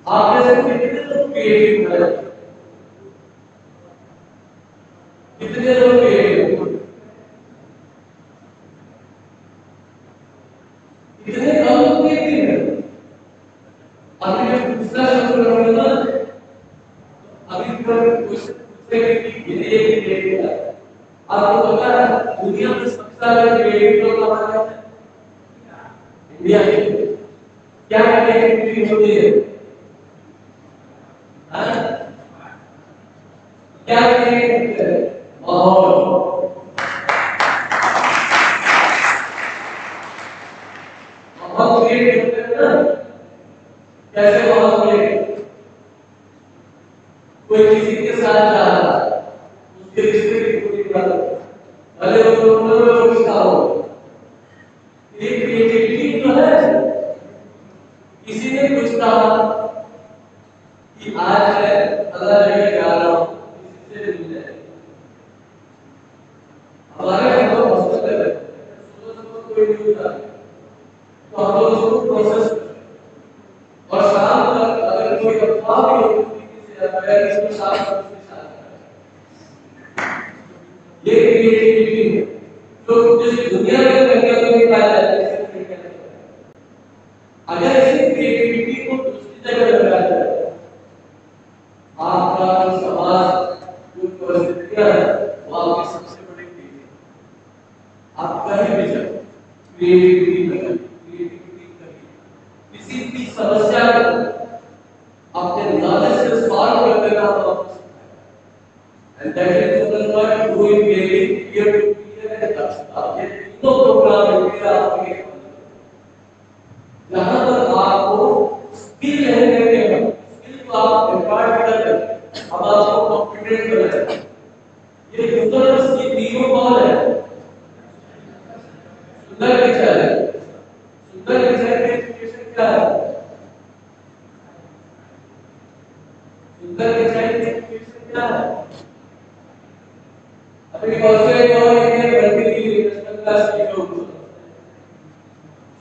आप में से कितने लोग क्रिएटिव हैं? कितने लोग क्रिएटिव हैं? कितने कम लोग क्रिएटिव हैं? अभी मैं दूसरा शब्द बोलूंगा ना, अभी पूछेंगे कि ये क्रिएटिव है. आपको पता है दुनिया में सबसे ज्यादा क्रिएटिव लोग कहाँ हैं? इंडिया में. क्या क्रिएटिविटी होती है? क्या क्रिएटिविटी है? माहौल. माहौल क्रिएट होते हैं ना. कैसे माहौल क्रिएट? कोई किसी के साथ जा रहा है, उसके रिश्ते की पूरी बात, भले वो दोनों में रिश्ता हो. ये क्रिएटिविटी तो है. किसी ने कुछ कहा कि आज मैं अगला जगह जा रहा हूँ, किसी से मिलने. हमारे हम लोग हॉस्पिटल है, सुबह कोई न्यूज आ तो हम लोग उसको प्रोसेस करते हैं. और शाम तक अगर कोई अफवाह भी होती किसी अफेयर इसको शाम तक उसके साथ ये क्रिएटिविटी है. तो जिस दुनिया में वैज्ञानिक में पाया जाता है अगर इसी क्रिएटिविटी को दूसरी जगह लगाया जाए, आपका समाज जो परिस्थितियां है वो आपकी सबसे बड़ी क्रिएटिविटी. आप कहीं भी जाए क्रिएटिविटी करिए. किसी भी समस्या को अपने नॉलेज से सॉल्व करने का आपको and that is what doing daily peer to peer and दक्षता. ये तीनों प्रोग्राम इंडिया आपके जहां पर आपको क्या है? सुंदर डिजाइन की एजुकेशन क्या है? अभी कॉर्पोरेट और इंडियन वर्किंग नेशनल क्लास की लोग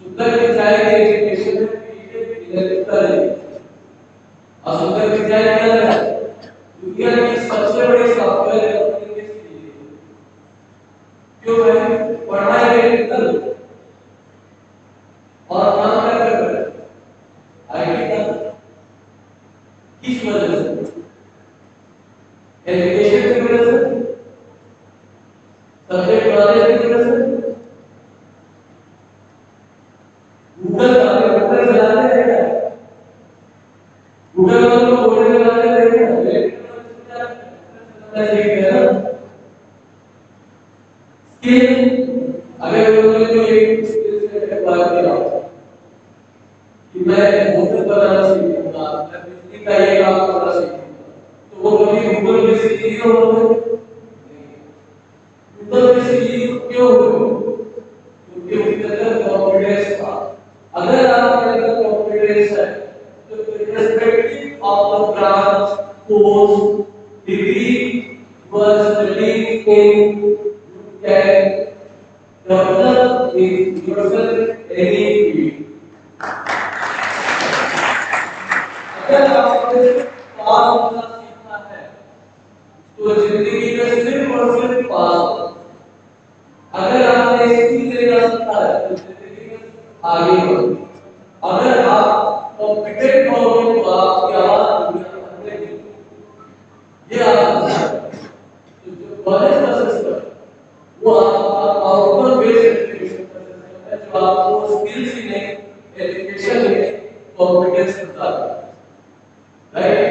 सुंदर डिजाइन की एजुकेशन में पीछे निरंतर है। और सुंदर डिजाइन क्या है? दुनिया की सबसे बड़ी सॉफ्टवेयर कंपनी के सीईओ। क्यों है? पढ़ाई टेक्निकल और काम क्या कर रहे हैं? आईटी का। किस वजह से? एजुकेशन की वजह से, सब्जेक्ट नॉलेज की वजह से। गूगल चलाते हैं क्या? गूगल वालों को बोलने चलाते हैं क्या? स्किल, अगर उन्होंने जो एक स्किल से बात किया कि मैं होटल बनाना सीखूंगा, मैं बिजली का ये काम करना सीखूंगा, तो वो कभी गूगल के सीईओ होंगे? गूगल के सीईओ क्यों होंगे? क्योंकि उनके अंदर कॉन्फिडेंस था। अगर आपके अंदर कॉन्फिडेंस है तो irrespective of the branch, course, degree you are studying in, you can develop in yourself any field. अगर आपको पास होना सीखना है तो जिंदगी में सिर्फ और सिर्फ पास हो। अगर आपने स्किल लेना सीखा है तो जिंदगी में आगे बढ़ो। अगर आप कॉम्पिटेंट होगे तो आपकी आवाज दुनिया भर में मिलेगी। ये आप तो जो कॉलेज का सिस्टम वो आपका आउटकम बेस्ड एजुकेशन का सिस्टम है जो आपको स्किल्स ही नहीं एजुकेशन में कॉम्पिटेंस देता है। राइट?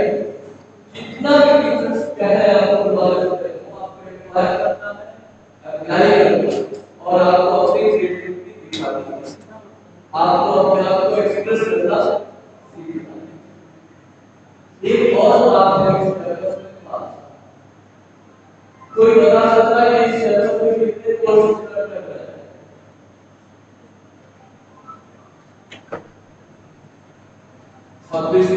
जितना भी डिफरेंस क्या है आपको नॉलेज है वो आपको एक्वायर करना है, अप्लाई करना है और आपको अपनी क्रिएटिविटी दिखानी है। आपको अपने आप को एक्सप्रेस करना सीखना है। एक और बात है इस कैंपस में खास, कोई बता सकता है कि इस कैंपस में कितने कोर्सेज कर रहे हैं? छब्बीस।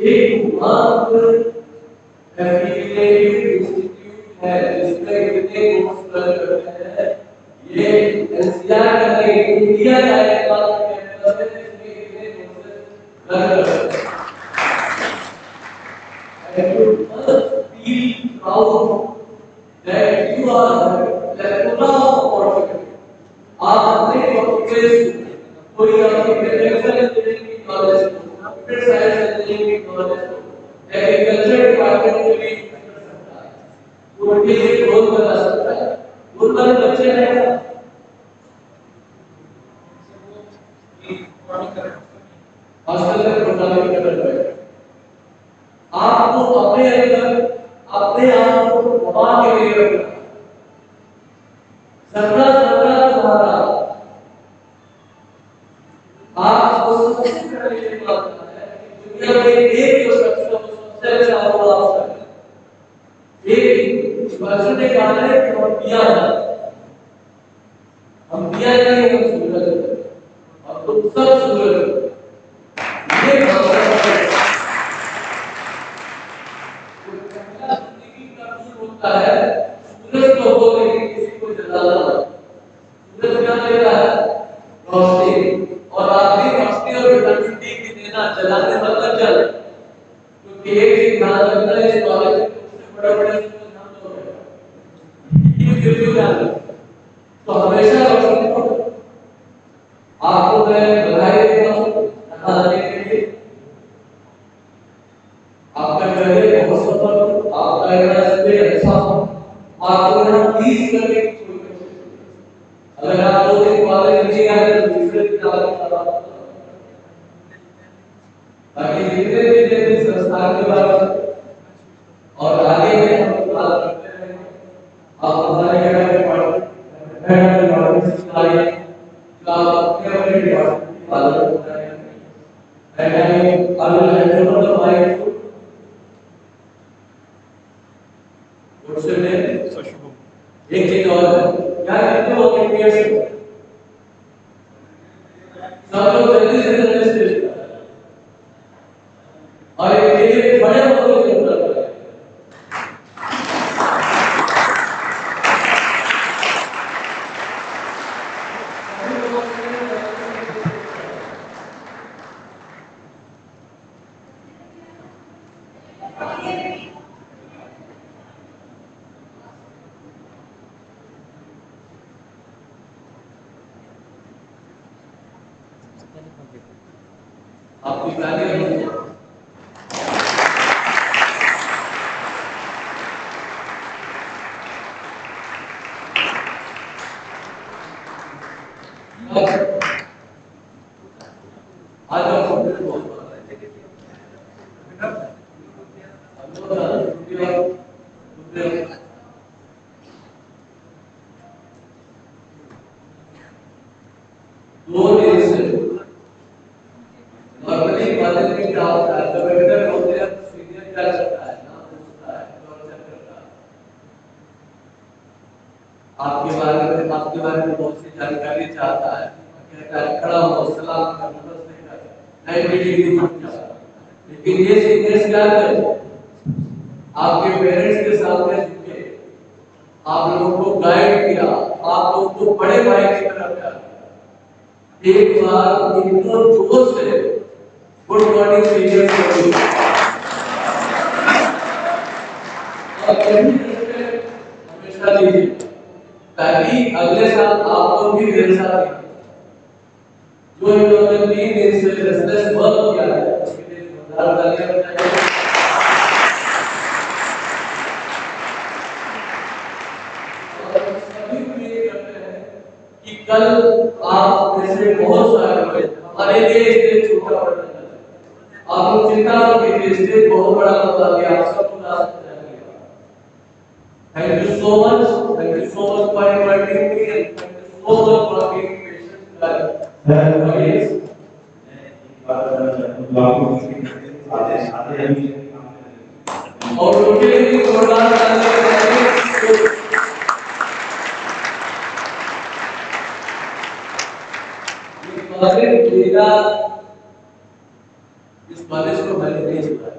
एक मात्र एफिलिएटेड इंस्टीट्यूट है जिसमें कितने कोर्स करते हैं। ये एनसीआर का नहीं, इंडिया का एक मात्र कैंपस है जिसमें कितने कोर्सेज करते हैं। And you must be proud that you are the opportunity. आप अपने कॉन्फिडेंस कोई आपकी मैकेनिकल इंजीनियरिंग की नॉलेज हो, कंप्यूटर साइंस इंजीनियरिंग की नॉलेज हो, एग्रीकल्चर डिपार्टमेंट में भी कर सकता है, उनके लिए रोल बना सकता है। रोल वाले बच्चे हैं ना, हॉस्टल में प्रोग्रामिंग कर रहे हैं। आपको अपने अंदर अपने आप को दबा के लिए रखना, सपना सपना तुम्हारा। आपको सबसे पहले ये बात है कि दुनिया में एक जो शख्स है वो सबसे अच्छा होगा आपका। एक बच्चों ने कहा है कि हम दिया नहीं, हम सूरज है और तुम सब सूरज हो। ये होता है सूरज को हो लेकिन किसी को जलाना। सूरज क्या देता है? रोशनी। और आप भी रोशनी और विटामिन डी की देना, जलाने मतलब जल। क्योंकि एक चीज ध्यान रखना है इस नॉलेज में, उससे बड़े-बड़े ध्यान दोगे ये क्यों ध्यान तो हमेशा रोशनी को। आपको मैं बधाई देता हूँ नहाने के लिए। आपका करियर बहुत सफल हो, आपका एग्जाम अच्छा हो, आपको यहाँ 30 करने की कोई कोशिश नहीं। अगर आप 2 दिन कॉलेज नहीं आए तो दूसरे दिन आप ताकि जितने भी संस्थान के बारे में और आगे में हम बात करते हैं। आप हमारे डिपार्टमेंट सिखाइए जो आप अपने अपने डिपार्टमेंट की पालन कर रहे हैं। I will hand over the mic to what's your name? Shubham. एक चीज और है, क्या कितने वॉलंटियर्स हैं? सब लोग जल्दी से जल्दी स्टेज पर और एक चीज खड़े होकर के उत्तर करें। आपकी तालियां आज हम दो दिन से नॉर्मली कॉलेज में क्या होता है, जब इंटर होते हैं सीनियर क्या करता है ना, पूछता है और चेक करता है आपके बारे में बहुत सी जानकारी चाहता है, कहता है खड़ा हो सलाम कर बस नहीं कर 90 डिग्री घूम जा। लेकिन ये सीनियर्स क्या करते, आपके पेरेंट्स के सामने झुके, आप लोगों को गाइड किया, आप लोगों को बड़े भाई की तरह किया। एक बार इनको जोर से गुड मॉर्निंग सीनियर बोलिए और हमेशा दीजिए, ताकि अगले साल आप लोग भी मेरे साथ हैं। जो इन्होंने 3 दिन से रेस्टलेस वर्क किया है उसके लिए जोरदार तालियां बजाइए। और सभी उम्मीद करते हैं कि कल आप में से बहुत सारे लोग हमारे लिए स्टेज छोटा पड़ जाता है, आप लोग चिंता मत कीजिए, स्टेज बहुत बड़ा बता दिया, आप सबको लास्ट में जाएगा। Thank you so much for inviting me and thank you so much for being patient guys. और उनके लिए भी जोरदार तालियां बजाइए। इस कॉलेज को मैंने नहीं चुना,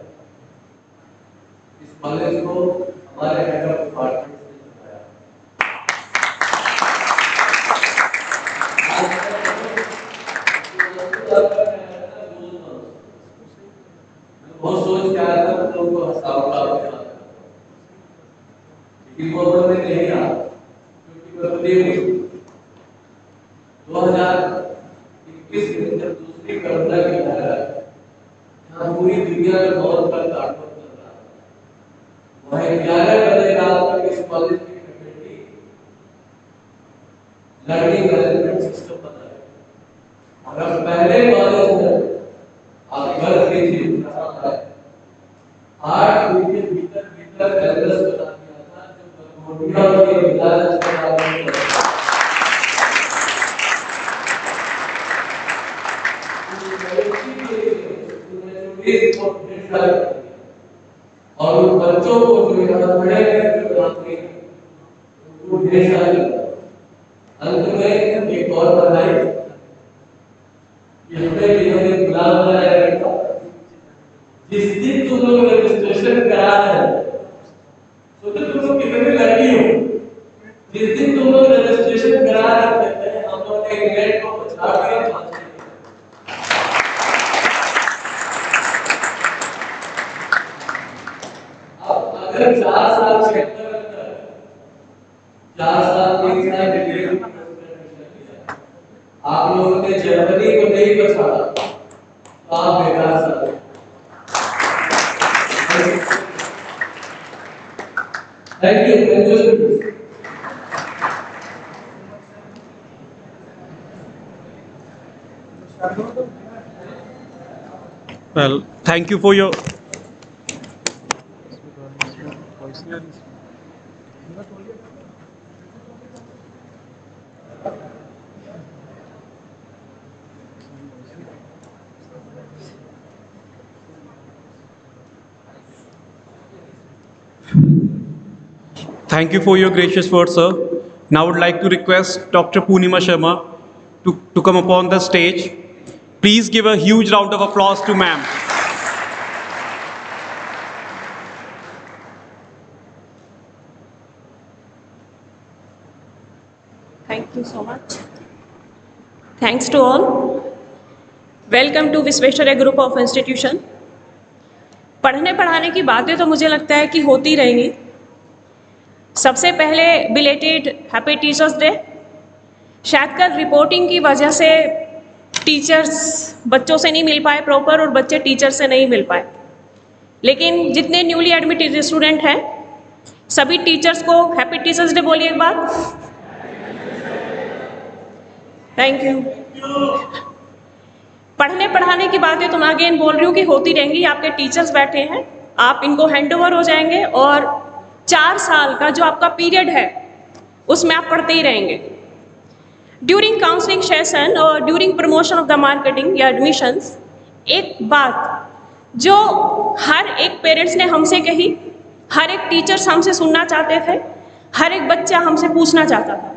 इस कॉलेज को हमारे हेड ऑफ डिपार्टमेंट ने चुनाया। बहुत सोच के आया था तो उनको हंसाऊंगा, लेकिन वो बोलने नहीं आया क्योंकि मैं खुद 2021 में जब दूसरी करोना की लहर आई, जहाँ पूरी दुनिया में बहुत बड़ा लॉकडाउन चल रहा है, वहीं 11 बजे रात तक इस कॉलेज की फैकल्टी लर्निंग मैनेजमेंट सिस्टम बनाए। और अब पहले कॉलेज में आप गर्व कीजिए 8 दिन के भीतर कैंपस बना दिया था, जो कम्बोडिया के विद्यालय से और उन बच्चों को जो यहाँ पढ़े उनको ढेर सारी अंत में एक और बधाई कि हमें भी हमें गुलाम बनाया रहेगा। जिस दिन तुम लोग रजिस्ट्रेशन करा रहे हैं, सोचो तुम लोग कितने लकी हो, जिस दिन तुम लोग रजिस्ट्रेशन करा रहे थे हम लोग ने ग्रेड को पछाड़ दिया। अगर 4 साल के अंदर 4 साल 3 साल डिग्री आप लोगों ने जर्मनी को नहीं बचाया तो आप बेकार साल। Thank you. Well, thank you for your Thank you for your gracious words, sir. Now I would like to request Dr. Poonima Sharma to come upon the stage. Please give a huge round of applause to ma'am. Thank you so much. Thanks to all. Welcome to Visvesvaraya group of institution. पढ़ने पढ़ाने की बातें तो मुझे लगता है कि होती रहेंगी. सबसे पहले बिलेटेड हैप्पी टीचर्स डे. शायद कल रिपोर्टिंग की वजह से टीचर्स बच्चों से नहीं मिल पाए प्रॉपर और बच्चे टीचर से नहीं मिल पाए, लेकिन जितने न्यूली एडमिटेड स्टूडेंट हैं सभी टीचर्स को हैप्पी टीचर्स डे बोलिए एक बार. Thank you. पढ़ने पढ़ाने की बातें तो मैं अगेन बोल रही हूँ कि होती रहेंगी. आपके टीचर्स बैठे हैं, आप इनको हैंड ओवर हो जाएंगे और 4 साल का जो आपका पीरियड है उसमें आप पढ़ते ही रहेंगे. ड्यूरिंग काउंसलिंग सेशन और during promotion of the marketing या एडमिशंस, एक बात जो हर एक पेरेंट्स ने हमसे कही, हर एक टीचर्स हमसे सुनना चाहते थे, हर एक बच्चा हमसे पूछना चाहता था.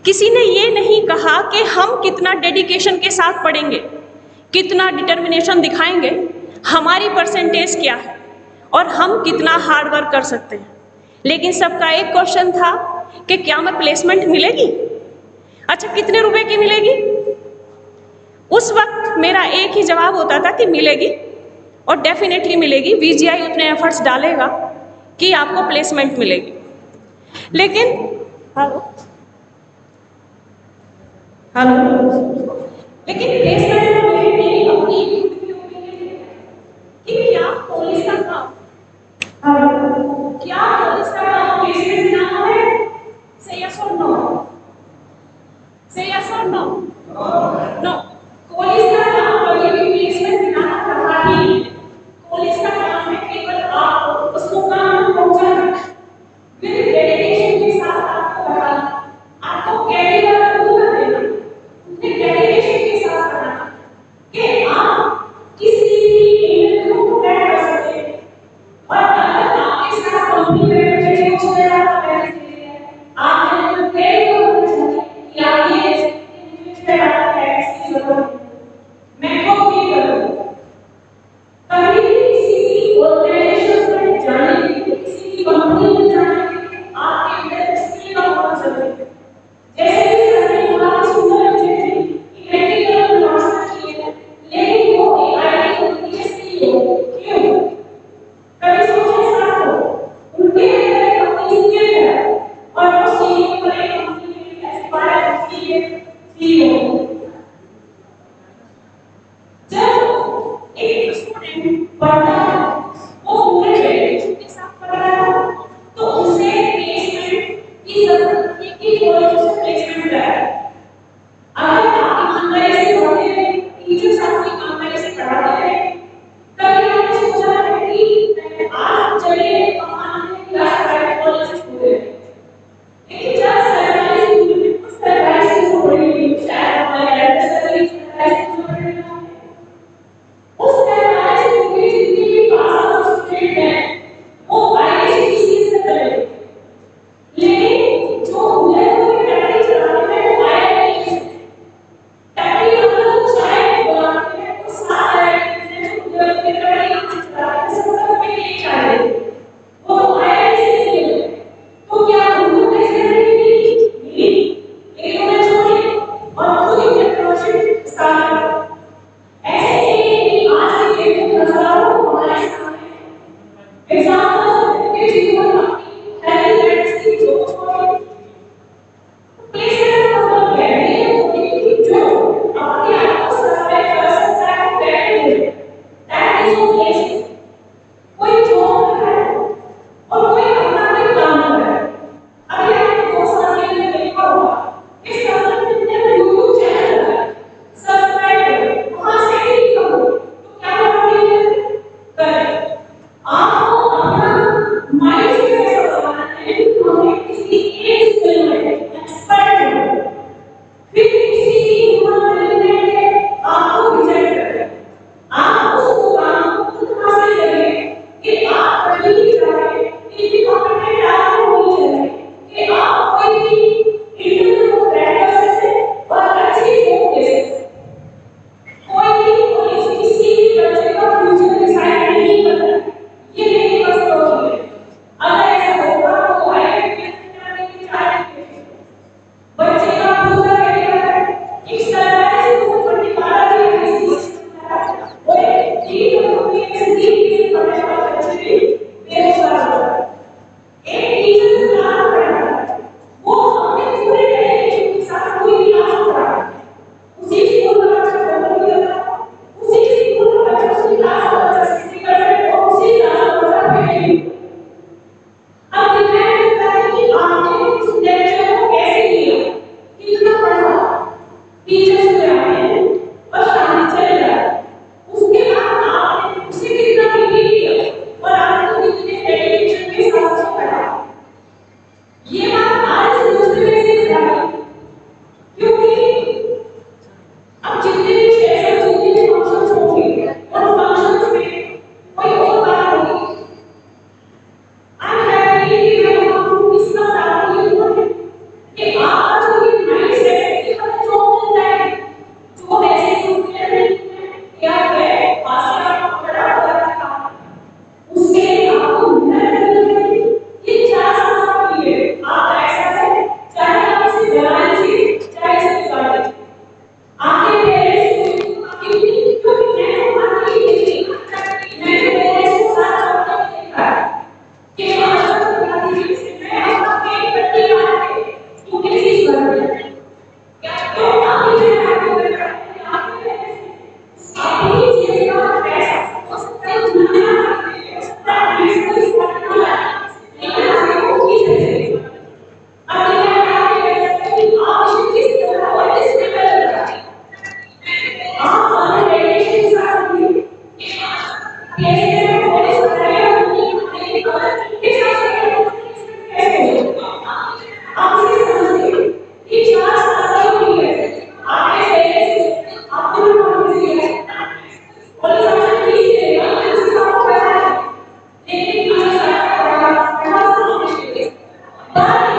किसी ने ये नहीं कहा कि हम कितना डेडिकेशन के साथ पढ़ेंगे, कितना डिटर्मिनेशन दिखाएंगे, हमारी परसेंटेज क्या है और हम कितना हार्ड वर्क कर सकते हैं. लेकिन सबका एक क्वेश्चन था कि क्या मैं प्लेसमेंट मिलेगी. अच्छा, कितने रुपए की मिलेगी. उस वक्त मेरा एक ही जवाब होता था कि मिलेगी और डेफिनेटली मिलेगी. वीजीआई उतने एफर्ट्स डालेगा कि आपको प्लेसमेंट मिलेगी. लेकिन लेकिन प्लेसमेंट मेरी अपनी कि क्या पुलिस का काम प्लेसमेंट दिलाना है. से यस और नो. से यस और नो. नो. पुलिस का काम कभी भी प्लेसमेंट दिलाना पड़ता नहीं. पुलिस का काम है केवल आप उसको काम पहुंचाना विद डेडिकेशन के साथ आपको पढ़ाना, आपको कैरियर पूरा देना, उतने डेडिकेशन के साथ पढ़ाना कि आप किसी भी इंटरव्यू को क्रैक कर सके. और अगर आपके साथ कंपनी में बच्चे हो गया आपने तो कैरियर को समझा कि आप ये इंटरव्यू आप क्रैक की जरूरत है. मैं को भी करूँ कभी भी किसी भी ऑर्गेनाइजेशन में जाने के लिए, किसी भी कंपनी में जाने के लिए आपके अंदर स्किल का होना जरूरी है. जैसे कि सरने बहुत सुंदर बच्चे थे, इलेक्ट्रिकल मास्टर किए थे, लेकिन वो एआईटी को टीएससी हो. क्यों? कभी सोचे साथ हो उनके अंदर अपनी स्किल है और वो सीईओ बने, कंपनी में एस्पायर सीईओ. जब एक स्टूडेंट पढ़ता है वो पूरे डेडिकेशन के साथ पढ़ रहा है तो उसे प्लेसमेंट की जरूरत की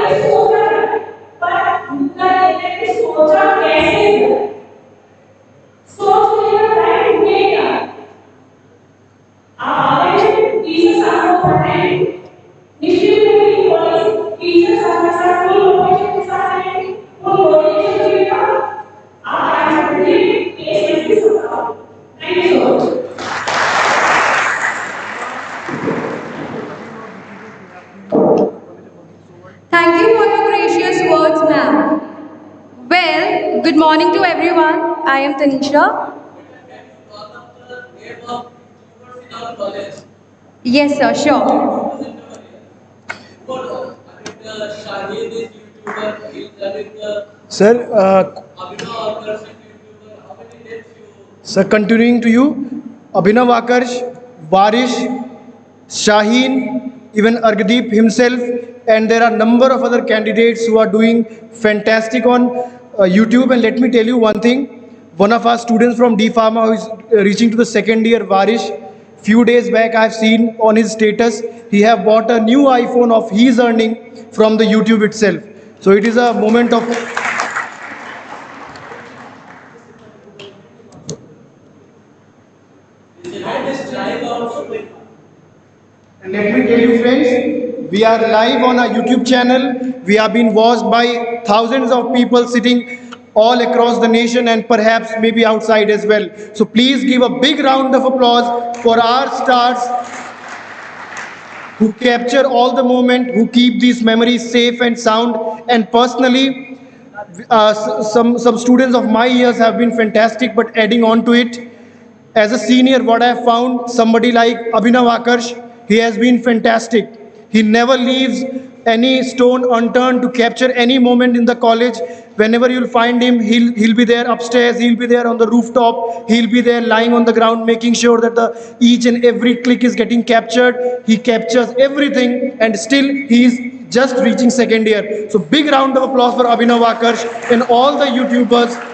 ये सोचा है, पर उनका ये कि सोचा कैसे है? सोच लिया राइट में क्या? आगे टीचर्स आपको पढ़ाएंगे, निश्चित रूप से कॉलेज टीचर्स आपके साथ कोई लोकेशन के साथ रहेंगे, वो लोकेशन के बाद आप एज प्लेसमेंट भी सकते। Thank you so much. Thank you for your gracious words, ma'am. Well, good morning to everyone. I am Tanisha. Yes, sir, sure. Sir, sir, continuing to you, Abhinav Akarsh, Varish, Shaheen, even Argadeep himself, and there are number of other candidates who are doing fantastic on YouTube. And let me tell you one thing, one of our students from D Pharma who is reaching to the second year, Varish, few days back I've seen on his status, he have bought a new iPhone of his earning from the YouTube itself. So it is a moment of And let me tell you friends, we are live on our YouTube channel. We have been watched by thousands of people sitting all across the nation and perhaps maybe outside as well. So please give a big round of applause for our stars who capture all the moment, who keep these memories safe and sound. And personally, some students of my years have been fantastic, but adding on to it, as a senior, what I have found, somebody like Abhinav Akarsh, he has been fantastic. He never leaves any stone unturned to capture any moment in the college. Whenever you'll find him, he'll be there upstairs, he'll be there on the rooftop, he'll be there lying on the ground, making sure that each and every click is getting captured. He captures everything, and still he's just reaching second year. So big round of applause for Abhinav Akarsh and all the YouTubers.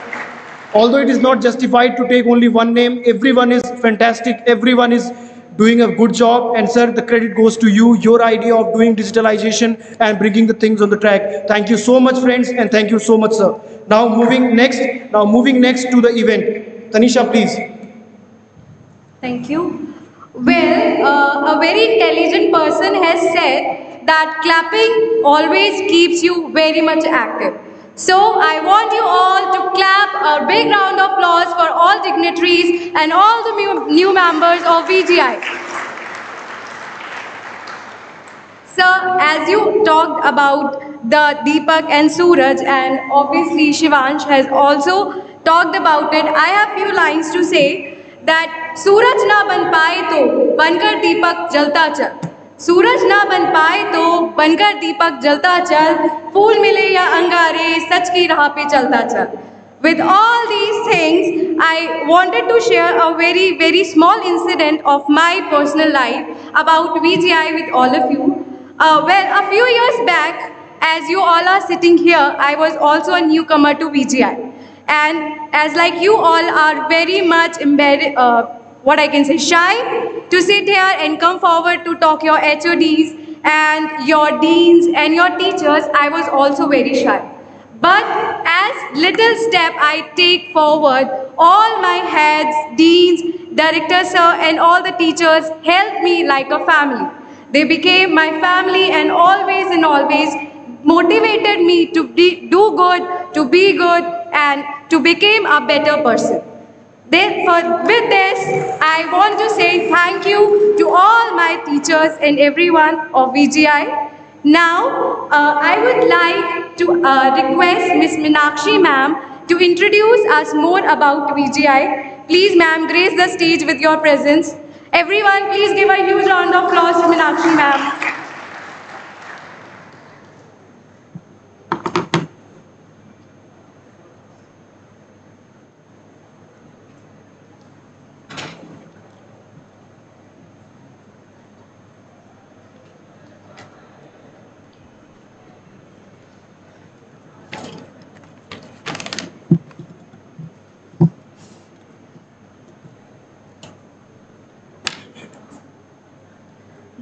Although it is not justified to take only one name, everyone is fantastic, everyone is doing a good job, and sir, the credit goes to you, your idea of doing digitalization and bringing the things on the track. Thank you so much friends, and thank you so much sir. Now moving next to the event. Tanisha, please. Thank you. Well, a very intelligent person has said that clapping always keeps you very much active. So I want you all to clap a big round of applause for all dignitaries and all the new members of VGI. Sir, as you talked about the Deepak and Suraj, and obviously Shivansh has also talked about it, I have few lines to say that Suraj na ban paए तो बनकर दीपक जलता चल, सूरज ना बन पाए तो बनकर दीपक जलता चल, फूल मिले या अंगारे सच की राह पे चलता चल. With all these things, I wanted to share a very, very small incident of my personal life about VGI with all of you. Well, a few years back, as you all are sitting here, I was also a newcomer to VGI. And as like you all are very much embedded, what I can say, shy to sit here and come forward to talk your HODs and your deans and your teachers, I was also very shy. But as little step I take forward, all my heads, deans, director sir and all the teachers helped me like a family. They became my family and always motivated me to do good, to be good and to become a better person. Therefore, with this, I want to say thank you to all my teachers and everyone of VGI. Now, I would like to request Ms. Meenakshi ma'am to introduce us more about VGI. Please ma'am, grace the stage with your presence. Everyone, please give a huge round of applause to Meenakshi ma'am.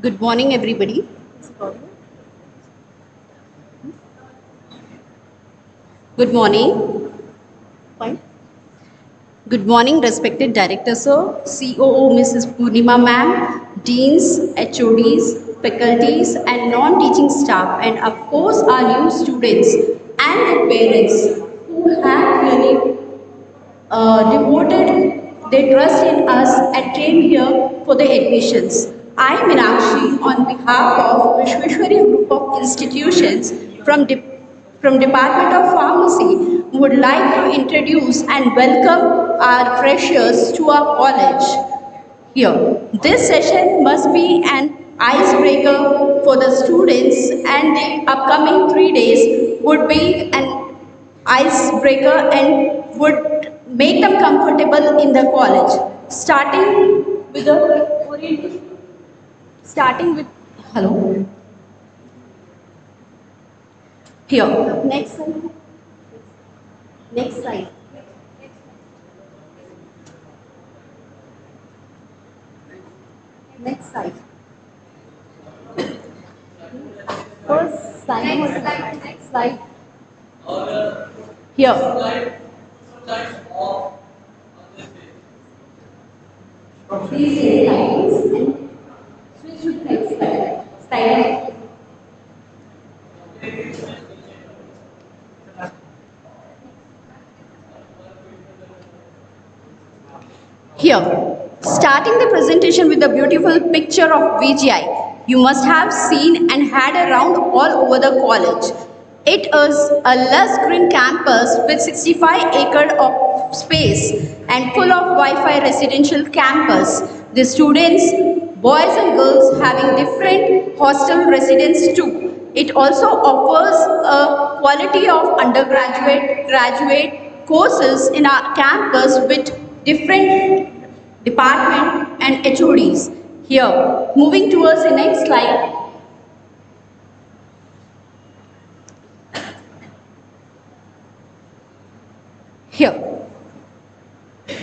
Good morning, everybody. Good morning. Fine. Good morning, respected Director Sir, COO Mrs. Purnima Ma'am, Deans, HODs, faculties and non-teaching staff, and of course our new students and their parents who have really devoted their trust in us and came here for the admissions. I, Meenakshi, on behalf of Vishweshwari Group of Institutions from Department of Pharmacy, would like to introduce and welcome our freshers to our college here. This session must be an icebreaker for the students, and the upcoming 3 days would be an icebreaker and would make them comfortable in the college. Starting with the orientation. Starting with, hello. Here, next slide. Next slide. Next slide. First slide. Next slide. Here. Please take lines and switch to the next slide. Slide. Here, starting the presentation with a beautiful picture of VGI, you must have seen and had around all over the college. It is a lush green campus with 65 acres of space and full of Wi-Fi residential campus. The students, boys and girls, having different hostel residence too. It also offers a quality of undergraduate, graduate courses in our campus with different department and HODs. Here, moving towards the next slide. Here,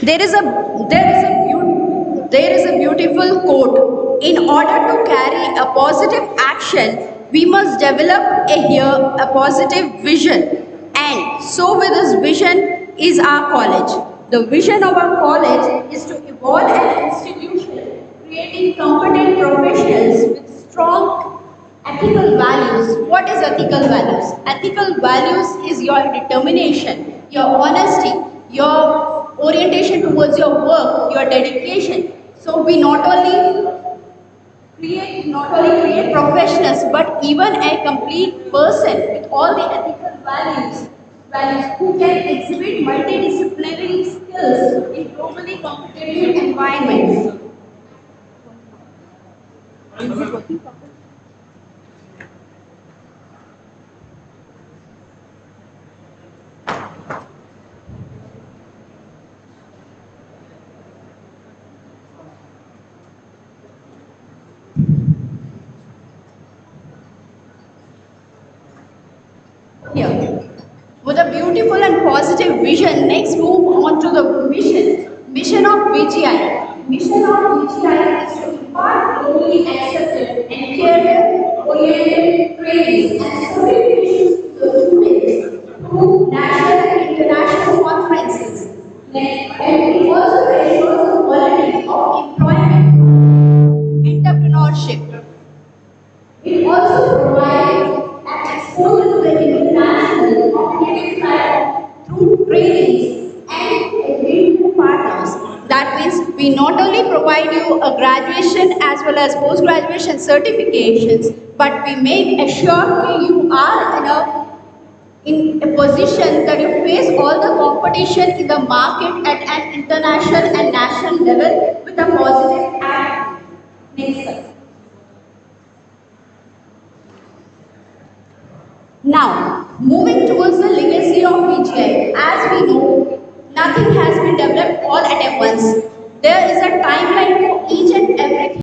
there is a beautiful quote. In order to carry a positive action, we must develop a positive vision. And so with this vision is our college. The vision of our college is to evolve an institution creating competent professionals with strong ethical values. What is ethical values? Ethical values is your determination, your honesty, your orientation towards your work, your dedication. So we not only create professionals, but even a complete person with all the ethical values who can exhibit multidisciplinary skills in globally competitive environments. Is it working properly? Here. With a beautiful and positive vision, next move on to the mission. Mission of VGI. Mission of VGI is to impart globally accepted and career-oriented training and certifications to the students through national and international conferences. And it also ensures the quality of employment, entrepreneurship. It also provides an exposure to the international competitive side through trainings and engagement partners. That means we not only provide you a graduation as well as post-graduation certifications, but we make assure you are in a position that you face all the competition in the market at an international and national level with a positive attitude. Next slide. Now, moving towards the legacy of VGI, as we know, nothing has been developed all at once. There is a timeline for each and everything.